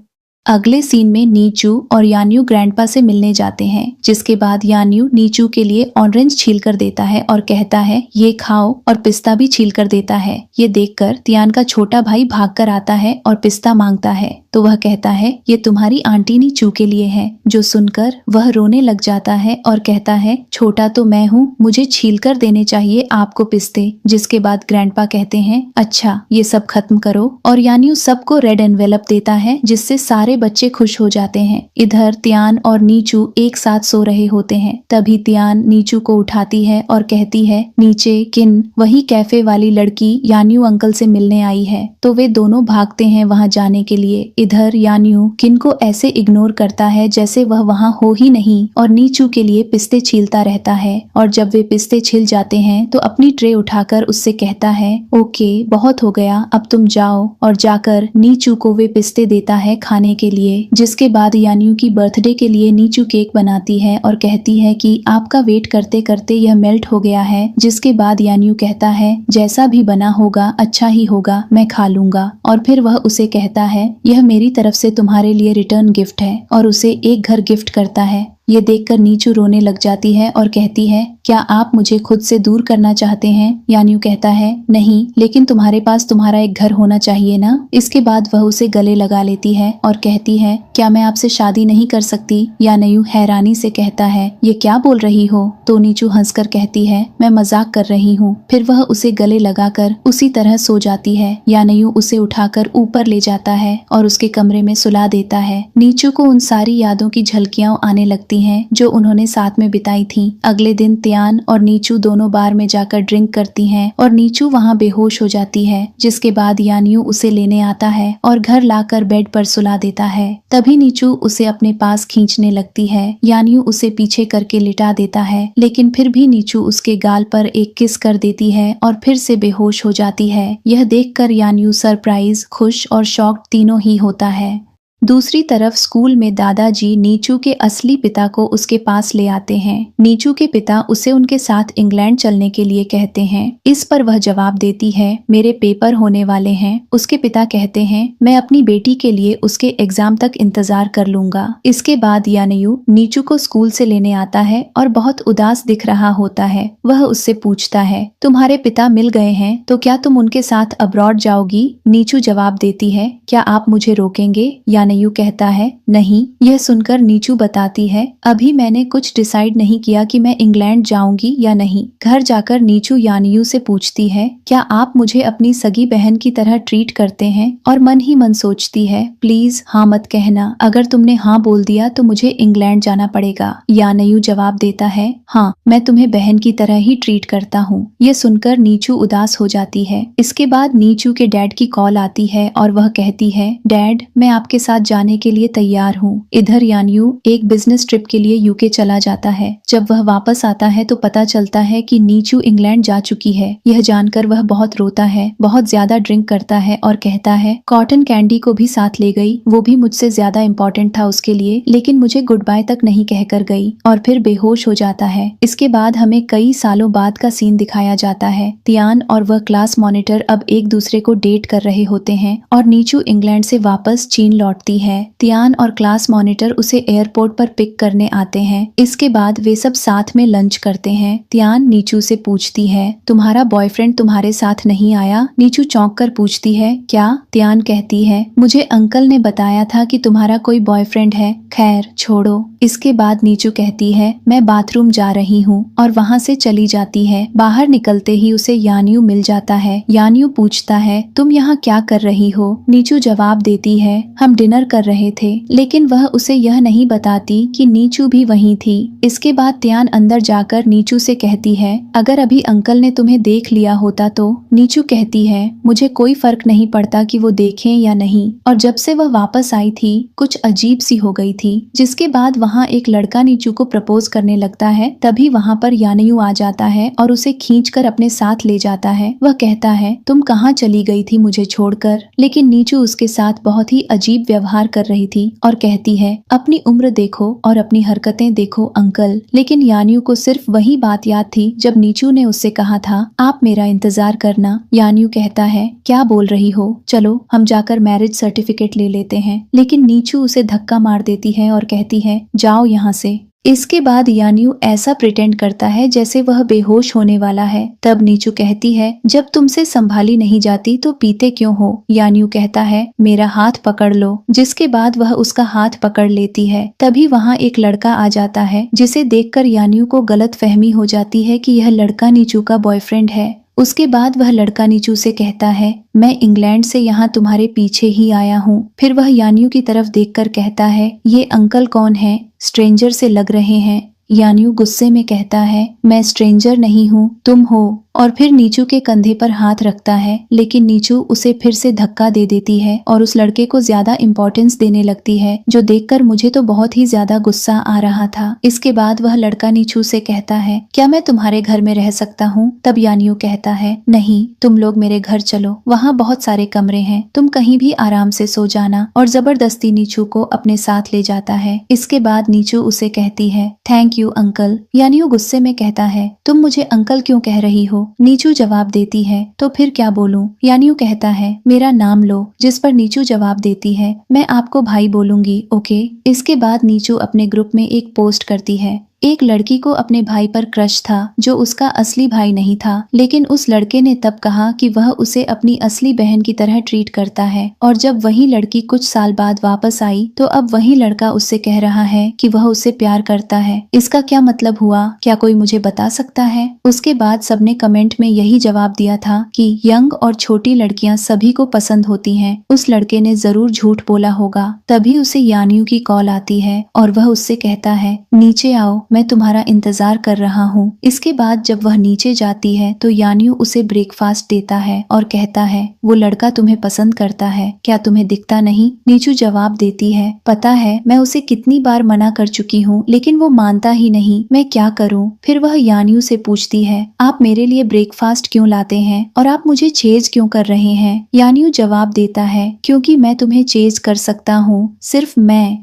अगले सीन में नीचू और यान्यू ग्रैंडपा से मिलने जाते हैं, जिसके बाद यान्यू नीचू के लिए ऑरेंज छील कर देता है और कहता है ये खाओ, और पिस्ता भी छील कर देता है। ये देखकर तियान का छोटा भाई भागकर आता है और पिस्ता मांगता है, तो वह कहता है ये तुम्हारी आंटी नीचू के लिए है। जो सुनकर वह रोने लग जाता है और कहता है छोटा तो मैं हूँ, मुझे छील कर देने चाहिए आपको पिस्ते। जिसके बाद ग्रैंडपा कहते हैं अच्छा ये सब खत्म करो, और यान्यू सबको रेड एनवेलप देता है, जिससे सारे बच्चे खुश हो जाते हैं। इधर तियान और नीचू एक साथ सो रहे होते हैं। तभी तियान नीचू को उठाती है और कहती है नीचे किन, वही कैफे वाली लड़की यान्यू अंकल से मिलने आई है। तो वे दोनों भागते हैं वहां जाने के लिए। इधर यान्यू किन को ऐसे इग्नोर करता है जैसे वह वहां हो ही नहीं, और नीचू के लिए पिस्ते छीलता रहता है। और जब वे पिस्ते छिल जाते हैं तो अपनी ट्रे उठाकर उससे कहता है ओके बहुत हो गया, अब तुम जाओ, और जाकर नीचू को वे पिस्ते देता है खाने के लिए। जिसके बाद यान्यू की बर्थडे के लिए नीचू केक बनाती है और कहती है कि आपका वेट करते करते यह मेल्ट हो गया है। जिसके बाद यान्यू कहता है जैसा भी बना होगा अच्छा ही होगा, मैं खा लूंगा। और फिर वह उसे कहता है यह मेरी तरफ से तुम्हारे लिए रिटर्न गिफ्ट है, और उसे एक घर गिफ्ट करता है। ये देखकर नीचू रोने लग जाती है और कहती है क्या आप मुझे खुद से दूर करना चाहते हैं? यान्यू कहता है नहीं, लेकिन तुम्हारे पास तुम्हारा एक घर होना चाहिए ना। इसके बाद वह उसे गले लगा लेती है और कहती है क्या मैं आपसे शादी नहीं कर सकती? यान्यू हैरानी से कहता है ये क्या बोल रही हो? तो नीचू हंसकर कहती है मैं मजाक कर रही हूँ। फिर वह उसे गले लगाकर उसी तरह सो जाती है। यान्यू उसे उठाकर ऊपर ले जाता है और उसके कमरे में सुला देता है। नीचू को उन सारी यादों की झलकियां आने लगती हैं जो उन्होंने साथ में बिताई थी। अगले दिन तियान और नीचू दोनों बार में जाकर ड्रिंक करती हैं और नीचू वहां बेहोश हो जाती है। जिसके बाद यान्यू उसे लेने आता है और घर लाकर बेड पर सुला देता है। तभी नीचू उसे अपने पास खींचने लगती है। यान्यू उसे पीछे करके लिटा देता है, लेकिन फिर भी नीचू उसके गाल पर एक किस कर देती है और फिर से बेहोश हो जाती है। यह देखकर यान्यू सरप्राइज, खुश और शॉक्ड तीनों ही होता है। दूसरी तरफ स्कूल में दादाजी नीचू के असली पिता को उसके पास ले आते हैं। नीचू के पिता उसे उनके साथ इंग्लैंड चलने के लिए कहते हैं। इस पर वह जवाब देती है मेरे पेपर होने वाले हैं। उसके पिता कहते हैं मैं अपनी बेटी के लिए उसके एग्जाम तक इंतजार कर लूंगा। इसके बाद यान्यू नीचू को स्कूल से लेने आता है और बहुत उदास दिख रहा होता है। वह उससे पूछता है तुम्हारे पिता मिल गए हैं तो क्या तुम उनके साथ अब्रॉड जाओगी? नीचू जवाब देती है क्या आप मुझे रोकेंगे? यान्यू कहता है नहीं। यह सुनकर नीचू बताती है अभी मैंने कुछ डिसाइड नहीं किया कि मैं इंग्लैंड जाऊंगी या नहीं। घर जाकर नीचू यान्यू से पूछती है क्या आप मुझे अपनी सगी बहन की तरह ट्रीट करते हैं? और मन ही मन सोचती है प्लीज हाँ मत कहना, अगर तुमने हाँ बोल दिया तो मुझे इंग्लैंड जाना पड़ेगा। यान्यू जवाब देता है हाँ मैं तुम्हें बहन की तरह ही ट्रीट करता हूँ। यह सुनकर नीचू उदास हो जाती है। इसके बाद नीचू के डैड की कॉल आती है और वह कहती है डैड मैं आपके साथ जाने के लिए तैयार हूँ। इधर यान्यू एक बिजनेस ट्रिप के लिए यूके चला जाता है। जब वह वापस आता है तो पता चलता है कि नीचू इंग्लैंड जा चुकी है। यह जानकर वह बहुत रोता है, बहुत ज्यादा ड्रिंक करता है और कहता है कॉटन कैंडी को भी साथ ले गई, वो भी मुझसे ज्यादा इम्पोर्टेंट था उसके लिए, लेकिन मुझे गुड बाय तक नहीं कहकर गई, और फिर बेहोश हो जाता है। इसके बाद हमें कई सालों बाद का सीन दिखाया जाता है। तियान और वह क्लास मॉनिटर अब एक दूसरे को डेट कर रहे होते हैं और नीचू इंग्लैंड से वापस चीन लौटती है। तियान और क्लास मॉनिटर उसे एयरपोर्ट पर पिक करने आते हैं। इसके बाद वे सब साथ में लंच करते हैं। तियान नीचू से पूछती है तुम्हारा बॉयफ्रेंड तुम्हारे साथ नहीं आया? नीचू चौंक कर पूछती है क्या? तियान कहती है मुझे अंकल ने बताया था कि तुम्हारा कोई बॉयफ्रेंड है, खैर छोड़ो। इसके बाद नीचू कहती है मैं बाथरूम जा रही हूँ और वहाँ से चली जाती है। बाहर निकलते ही उसे यान्यू मिल जाता है। यान्यू पूछता है तुम यहाँ क्या कर रही हो? नीचू जवाब देती है हम डिनर कर रहे थे, लेकिन वह उसे यह नहीं बताती कि नीचू भी वहीं थी। इसके बाद तियान अंदर जाकर नीचू से कहती है अगर अभी अंकल ने तुम्हें देख लिया होता तो? नीचू कहती है मुझे कोई फर्क नहीं पड़ता कि वो देखें या नहीं, और जब से वह वापस आई थी कुछ अजीब सी हो गई थी। जिसके बाद वहाँ एक लड़का नीचू को प्रपोज करने लगता है। तभी वहाँ पर यान्यू आ जाता है और उसे खींचकर अपने साथ ले जाता है। वह कहता है तुम कहाँ चली गई थी मुझे छोड़कर? लेकिन नीचू उसके साथ बहुत ही अजीब व्यवहार व्यवहार कर रही थी और कहती है, अपनी उम्र देखो और अपनी हरकतें देखो अंकल। लेकिन यान्यू को सिर्फ वही बात याद थी जब नीचू ने उससे कहा था, आप मेरा इंतजार करना। यान्यू कहता है, क्या बोल रही हो, चलो हम जाकर मैरिज सर्टिफिकेट ले लेते हैं। लेकिन नीचू उसे धक्का मार देती है और कहती है, जाओ यहाँ से। इसके बाद यान्यू ऐसा प्रिटेंड करता है जैसे वह बेहोश होने वाला है। तब नीचू कहती है, जब तुमसे संभाली नहीं जाती तो पीते क्यों हो। यान्यू कहता है, मेरा हाथ पकड़ लो। जिसके बाद वह उसका हाथ पकड़ लेती है। तभी वहाँ एक लड़का आ जाता है जिसे देखकर यान्यू को गलत फहमी हो जाती है कि यह लड़का नीचू का बॉयफ्रेंड है। उसके बाद वह लड़का नीचू से कहता है, मैं इंग्लैंड से यहाँ तुम्हारे पीछे ही आया हूँ। फिर वह यान्यू की तरफ देखकर कहता है, ये अंकल कौन है, स्ट्रेंजर से लग रहे हैं। यान्यू गुस्से में कहता है, मैं स्ट्रेंजर नहीं हूँ, तुम हो। और फिर नीचू के कंधे पर हाथ रखता है, लेकिन नीचू उसे फिर से धक्का दे देती है और उस लड़के को ज्यादा इम्पोर्टेंस देने लगती है, जो देखकर मुझे तो बहुत ही ज्यादा गुस्सा आ रहा था। इसके बाद वह लड़का नीचू से कहता है, क्या मैं तुम्हारे घर में रह सकता हूँ। तब यान्यू कहता है, नहीं, तुम लोग मेरे घर चलो, वहाँ बहुत सारे कमरे हैं, तुम कहीं भी आराम से सो जाना। और जबरदस्ती नीचू को अपने साथ ले जाता है। इसके बाद नीचू उसे कहती है, थैंक यू अंकल। यान्यू गुस्से में कहता है, तुम मुझे अंकल क्यों कह रही हो। नीचू जवाब देती है, तो फिर क्या बोलूं। यान्यू कहता है, मेरा नाम लो। जिस पर नीचू जवाब देती है, मैं आपको भाई बोलूंगी, ओके। इसके बाद नीचू अपने ग्रुप में एक पोस्ट करती है। एक लड़की को अपने भाई पर क्रश था जो उसका असली भाई नहीं था, लेकिन उस लड़के ने तब कहा कि वह उसे अपनी असली बहन की तरह ट्रीट करता है। और जब वही लड़की कुछ साल बाद वापस आई तो अब वही लड़का उससे कह रहा है कि वह उससे प्यार करता है। इसका क्या मतलब हुआ, क्या कोई मुझे बता सकता है। उसके बाद सबने कमेंट में यही जवाब दिया था कि यंग और छोटी लड़कियां सभी को पसंद होती हैं। उस लड़के ने जरूर झूठ बोला होगा। तभी उसे यान्यू की कॉल आती है और वह उससे कहता है, नीचे आओ, मैं तुम्हारा इंतजार कर रहा हूँ। इसके बाद जब वह नीचे जाती है तो यान्यू उसे ब्रेकफास्ट देता है और कहता है, वो लड़का तुम्हें पसंद करता है, क्या तुम्हें दिखता नहीं। नीचू जवाब देती है, पता है, मैं उसे कितनी बार मना कर चुकी हूँ, लेकिन वो मानता ही नहीं, मैं क्या करूँ। फिर वह यान्यू से पूछती है, आप मेरे लिए ब्रेकफास्ट क्यों लाते हैं और आप मुझे चेज क्यों कर रहे हैं। यान्यू जवाब देता है, क्योंकि मैं तुम्हें चेज कर सकता हूँ, सिर्फ मैं।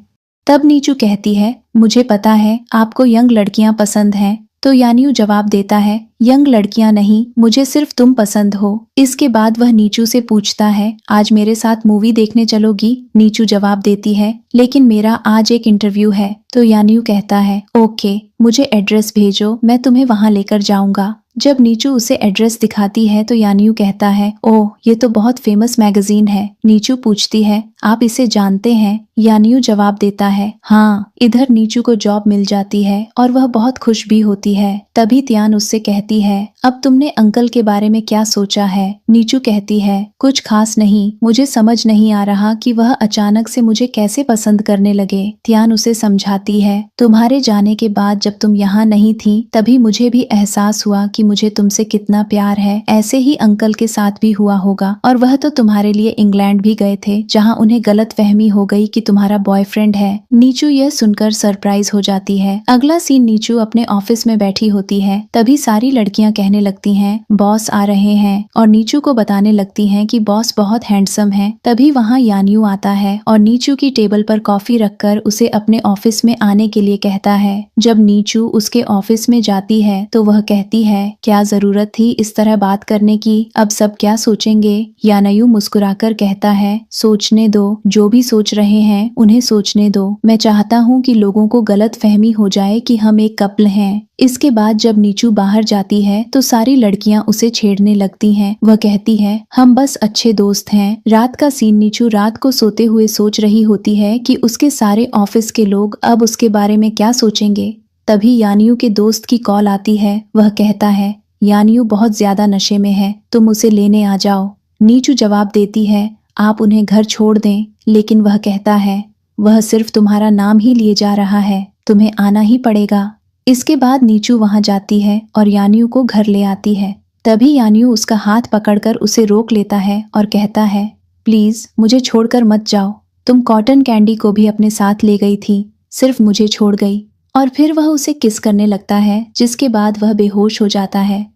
तब नीचू कहती है, मुझे पता है आपको यंग लड़कियां पसंद हैं। तो यान्यू जवाब देता है, यंग लड़कियां नहीं, मुझे सिर्फ तुम पसंद हो। इसके बाद वह नीचू से पूछता है, आज मेरे साथ मूवी देखने चलोगी। नीचू जवाब देती है, लेकिन मेरा आज एक इंटरव्यू है। तो यान्यू कहता है, ओके, मुझे एड्रेस भेजो, मैं तुम्हें वहां लेकर जाऊंगा। जब नीचू उसे एड्रेस दिखाती है तो यान्यू कहता है, ओह, ये तो बहुत फेमस मैगजीन है। नीचू पूछती है, आप इसे जानते हैं। यान्यू जवाब देता है, हाँ। इधर नीचू को जॉब मिल जाती है और वह बहुत खुश भी होती है। तभी त्यान उससे कहती है, अब तुमने अंकल के बारे में क्या सोचा है। नीचू कहती है, कुछ खास नहीं, मुझे समझ नहीं आ रहा कि वह अचानक से मुझे कैसे पसंद करने लगे। त्यान उसे समझाती है, तुम्हारे जाने के बाद जब तुम यहाँ नहीं थी तभी मुझे भी एहसास हुआ कि मुझे तुमसे कितना प्यार है। ऐसे ही अंकल के साथ भी हुआ होगा और वह तो तुम्हारे लिए इंग्लैंड भी गए थे, जहाँ उन्हें गलत फहमी हो गई कि तुम्हारा बॉयफ्रेंड है। नीचू यह सुनकर सरप्राइज हो जाती है। अगला सीन, नीचू अपने ऑफिस में बैठी होती है। तभी सारी लड़कियां कहने लगती हैं, बॉस आ रहे हैं, और नीचू को बताने लगती हैं कि बॉस बहुत हैंडसम है। तभी वहाँ यान्यू आता है और नीचू की टेबल पर कॉफी रखकर उसे अपने ऑफिस में आने के लिए कहता है। जब नीचू उसके ऑफिस में जाती है तो वह कहती है, क्या जरूरत थी इस तरह बात करने की, अब सब क्या सोचेंगे। यान्यू मुस्कुराकर कहता है, सोचने दो, जो भी सोच रहे हैं उन्हें सोचने दो। मैं चाहता हूँ कि लोगों को गलत फहमी हो जाए कि हम एक कपल हैं। इसके बाद जब नीचू बाहर जाती है तो सारी लड़कियां उसे छेड़ने लगती हैं। वह कहती है, हम बस अच्छे दोस्त हैं। रात का सीन, नीचू रात को सोते हुए सोच रही होती है कि उसके सारे ऑफिस के लोग अब उसके बारे में क्या सोचेंगे। तभी यान्यू के दोस्त की कॉल आती है। वह कहता है, यान्यू बहुत ज्यादा नशे में है, तुम उसे लेने आ जाओ। नीचू जवाब देती है, आप उन्हें घर छोड़ दें। लेकिन वह कहता है, वह सिर्फ तुम्हारा नाम ही लिए जा रहा है, तुम्हें आना ही पड़ेगा। इसके बाद नीचू वहां जाती है और यान्यू को घर ले आती है। तभी यान्यू उसका हाथ पकड़कर उसे रोक लेता है और कहता है, प्लीज मुझे छोड़कर मत जाओ। तुम कॉटन कैंडी को भी अपने साथ ले गई थी, सिर्फ मुझे छोड़ गई। और फिर वह उसे किस करने लगता है, जिसके बाद वह बेहोश हो जाता है।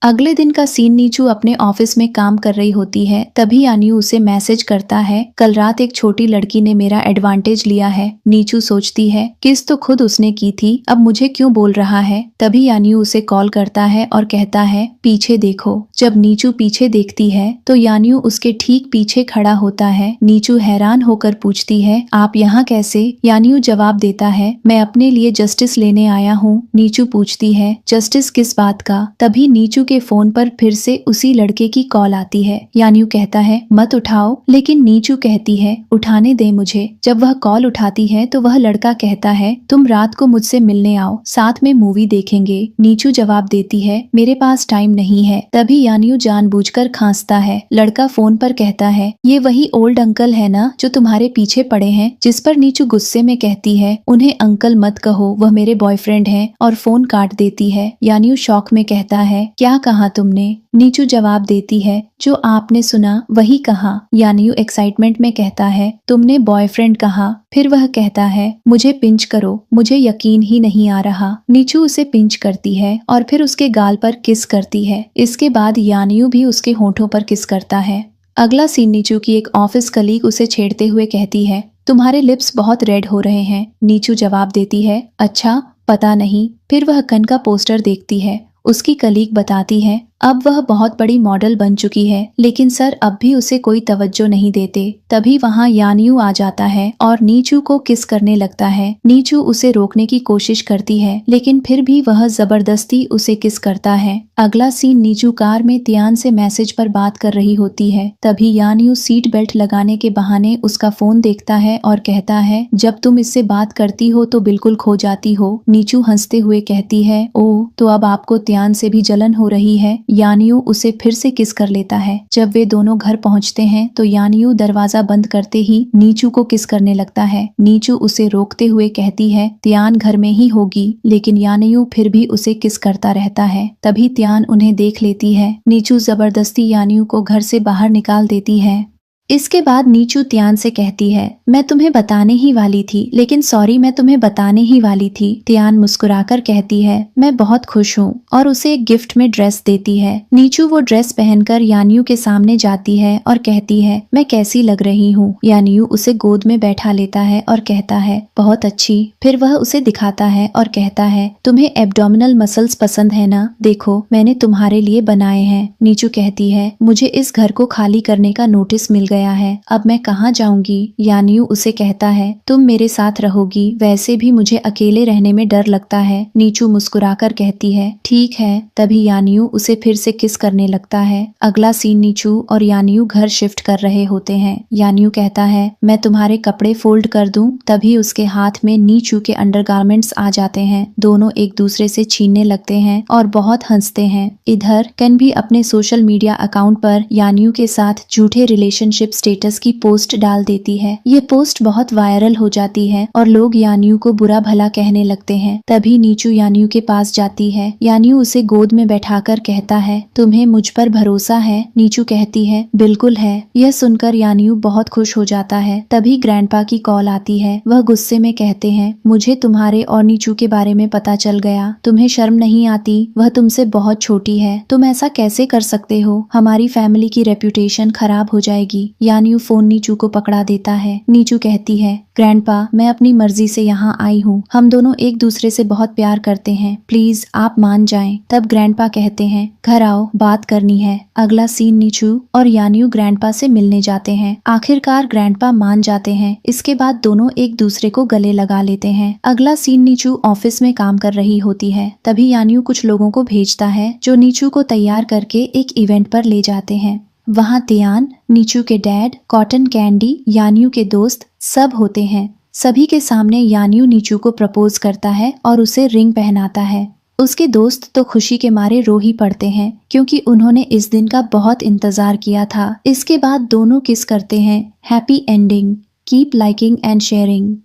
अगले दिन का सीन, नीचू अपने ऑफिस में काम कर रही होती है। तभी यान्यू उसे मैसेज करता है, कल रात एक छोटी लड़की ने मेरा एडवांटेज लिया है। नीचू सोचती है, किस तो खुद उसने की थी, अब मुझे क्यों बोल रहा है। तभी यान्यू उसे कॉल करता है और कहता है, पीछे देखो। जब नीचू पीछे देखती है तो यान्यू उसके ठीक पीछे खड़ा होता है। नीचू हैरान होकर पूछती है, आप यहाँ कैसे। यान्यू जवाब देता है, मैं अपने लिए जस्टिस लेने आया हूँ। नीचू पूछती है, जस्टिस किस बात का। तभी नीचू के फोन पर फिर से उसी लड़के की कॉल आती है। यान्यू कहता है, मत उठाओ, लेकिन नीचू कहती है, उठाने दे मुझे। जब वह कॉल उठाती है तो वह लड़का कहता है, तुम रात को मुझसे मिलने आओ, साथ में मूवी देखेंगे। नीचू जवाब देती है, मेरे पास टाइम नहीं है। तभी यान्यू जानबूझकर खांसता है। लड़का फोन पर कहता है, ये वही ओल्ड अंकल है ना जो तुम्हारे पीछे पड़े हैं। जिस पर नीचू गुस्से में कहती है, उन्हें अंकल मत कहो, वह मेरे बॉयफ्रेंड हैं, और फोन काट देती है। यान्यू शॉक में कहता है, क्या कहा तुमने। नीचू जवाब देती है, जो आपने सुना वही कहा। यान्यू एक्साइटमेंट में कहता है, तुमने बॉयफ्रेंड कहा। फिर वह कहता है, मुझे पिंच करो, मुझे यकीन ही नहीं आ रहा। नीचू उसे पिंच करती है और फिर उसके गाल पर किस करती है। इसके बाद यान्यू भी उसके होठों पर किस करता है। अगला सीन, नीचू की एक ऑफिस कलीग उसे छेड़ते हुए कहती है, तुम्हारे लिप्स बहुत रेड हो रहे हैं। नीचू जवाब देती है, अच्छा पता नहीं। फिर वह कन का पोस्टर देखती है। उसकी कलीग बताती है, अब वह बहुत बड़ी मॉडल बन चुकी है, लेकिन सर अब भी उसे कोई तवज्जो नहीं देते। तभी वहाँ यान्यू आ जाता है और नीचू को किस करने लगता है। नीचू उसे रोकने की कोशिश करती है, लेकिन फिर भी वह जबरदस्ती उसे किस करता है। अगला सीन, नीचू कार में तियान से मैसेज पर बात कर रही होती है। तभी यान्यू सीट बेल्ट लगाने के बहाने उसका फोन देखता है और कहता है, जब तुम इससे बात करती हो तो बिल्कुल खो जाती हो। नीचू हंसते हुए कहती है, ओ तो अब आपको तियान से भी जलन हो रही है। यान्यू उसे फिर से किस कर लेता है। जब वे दोनों घर पहुंचते हैं तो यान्यू दरवाजा बंद करते ही नीचू को किस करने लगता है। नीचू उसे रोकते हुए कहती है, तियान घर में ही होगी, लेकिन यान्यू फिर भी उसे किस करता रहता है। तभी तियान उन्हें देख लेती है। नीचू जबरदस्ती यान्यू को घर से बाहर निकाल देती है। इसके बाद नीचू तियान से कहती है, मैं तुम्हें बताने ही वाली थी, लेकिन सॉरी मैं तुम्हें बताने ही वाली थी। तियान मुस्कुराकर कहती है, मैं बहुत खुश हूँ, और उसे एक गिफ्ट में ड्रेस देती है। नीचू वो ड्रेस पहनकर यान्यू के सामने जाती है और कहती है, मैं कैसी लग रही हूँ। यान्यू उसे गोद में बैठा लेता है और कहता है, बहुत अच्छी। फिर वह उसे दिखाता है और कहता है, तुम्हें एब्डोमिनल मसल्स पसंद है ना, देखो मैंने तुम्हारे लिए बनाए हैं। नीचू कहती है, मुझे इस घर को खाली करने का नोटिस मिल गया है, अब मैं कहाँ जाऊंगी। यान्यू उसे कहता है, तुम मेरे साथ रहोगी, वैसे भी मुझे अकेले रहने में डर लगता है। नीचू मुस्कुराकर कहती है, ठीक है। तभी यान्यू उसे फिर से किस करने लगता है। अगला सीन, नीचू और यान्यू घर शिफ्ट कर रहे होते हैं। यान्यू कहता है, मैं तुम्हारे कपड़े फोल्ड कर दूं। तभी उसके हाथ में नीचू के अंडरगारमेंट्स आ जाते हैं। दोनों एक दूसरे से छीनने लगते हैं और बहुत हंसते हैं। इधर कन भी अपने सोशल मीडिया अकाउंट पर यान्यू के साथ झूठे रिलेशनशिप स्टेटस की पोस्ट डाल देती है। ये पोस्ट बहुत वायरल हो जाती है और लोग यान्यू को बुरा भला कहने लगते हैं। तभी नीचू यान्यू के पास जाती है। यान्यू उसे गोद में बैठाकर कहता है, तुम्हें मुझ पर भरोसा है। नीचू कहती है, बिल्कुल है। यह सुनकर यान्यू बहुत खुश हो जाता है। तभी ग्रैंडपा की कॉल आती है। वह गुस्से में कहते हैं, मुझे तुम्हारे और नीचू के बारे में पता चल गया, तुम्हें शर्म नहीं आती। वह तुमसे बहुत छोटी है, तुम ऐसा कैसे कर सकते हो, हमारी फैमिली की रेप्यूटेशन खराब हो जाएगी। यान्यू फोन नीचू को पकड़ा देता है। नीचू कहती है, ग्रैंडपा मैं अपनी मर्जी से यहाँ आई हूँ, हम दोनों एक दूसरे से बहुत प्यार करते हैं, प्लीज आप मान जाएं। तब ग्रैंडपा कहते हैं, घर आओ, बात करनी है। अगला सीन, नीचू और यान्यू ग्रैंडपा से मिलने जाते हैं। आखिरकार ग्रैंडपा मान जाते हैं। इसके बाद दोनों एक दूसरे को गले लगा लेते हैं। अगला सीन, नीचू ऑफिस में काम कर रही होती है। तभी यान्यू कुछ लोगों को भेजता है जो नीचू को तैयार करके एक इवेंट पर ले जाते हैं। वहाँ तियान, नीचू के डैड, कॉटन कैंडी, यान्यू के दोस्त सब होते हैं। सभी के सामने यान्यू नीचू को प्रपोज करता है और उसे रिंग पहनाता है। उसके दोस्त तो खुशी के मारे रो ही पड़ते हैं, क्योंकि उन्होंने इस दिन का बहुत इंतजार किया था। इसके बाद दोनों किस करते हैं। Happy ending. Keep liking and sharing.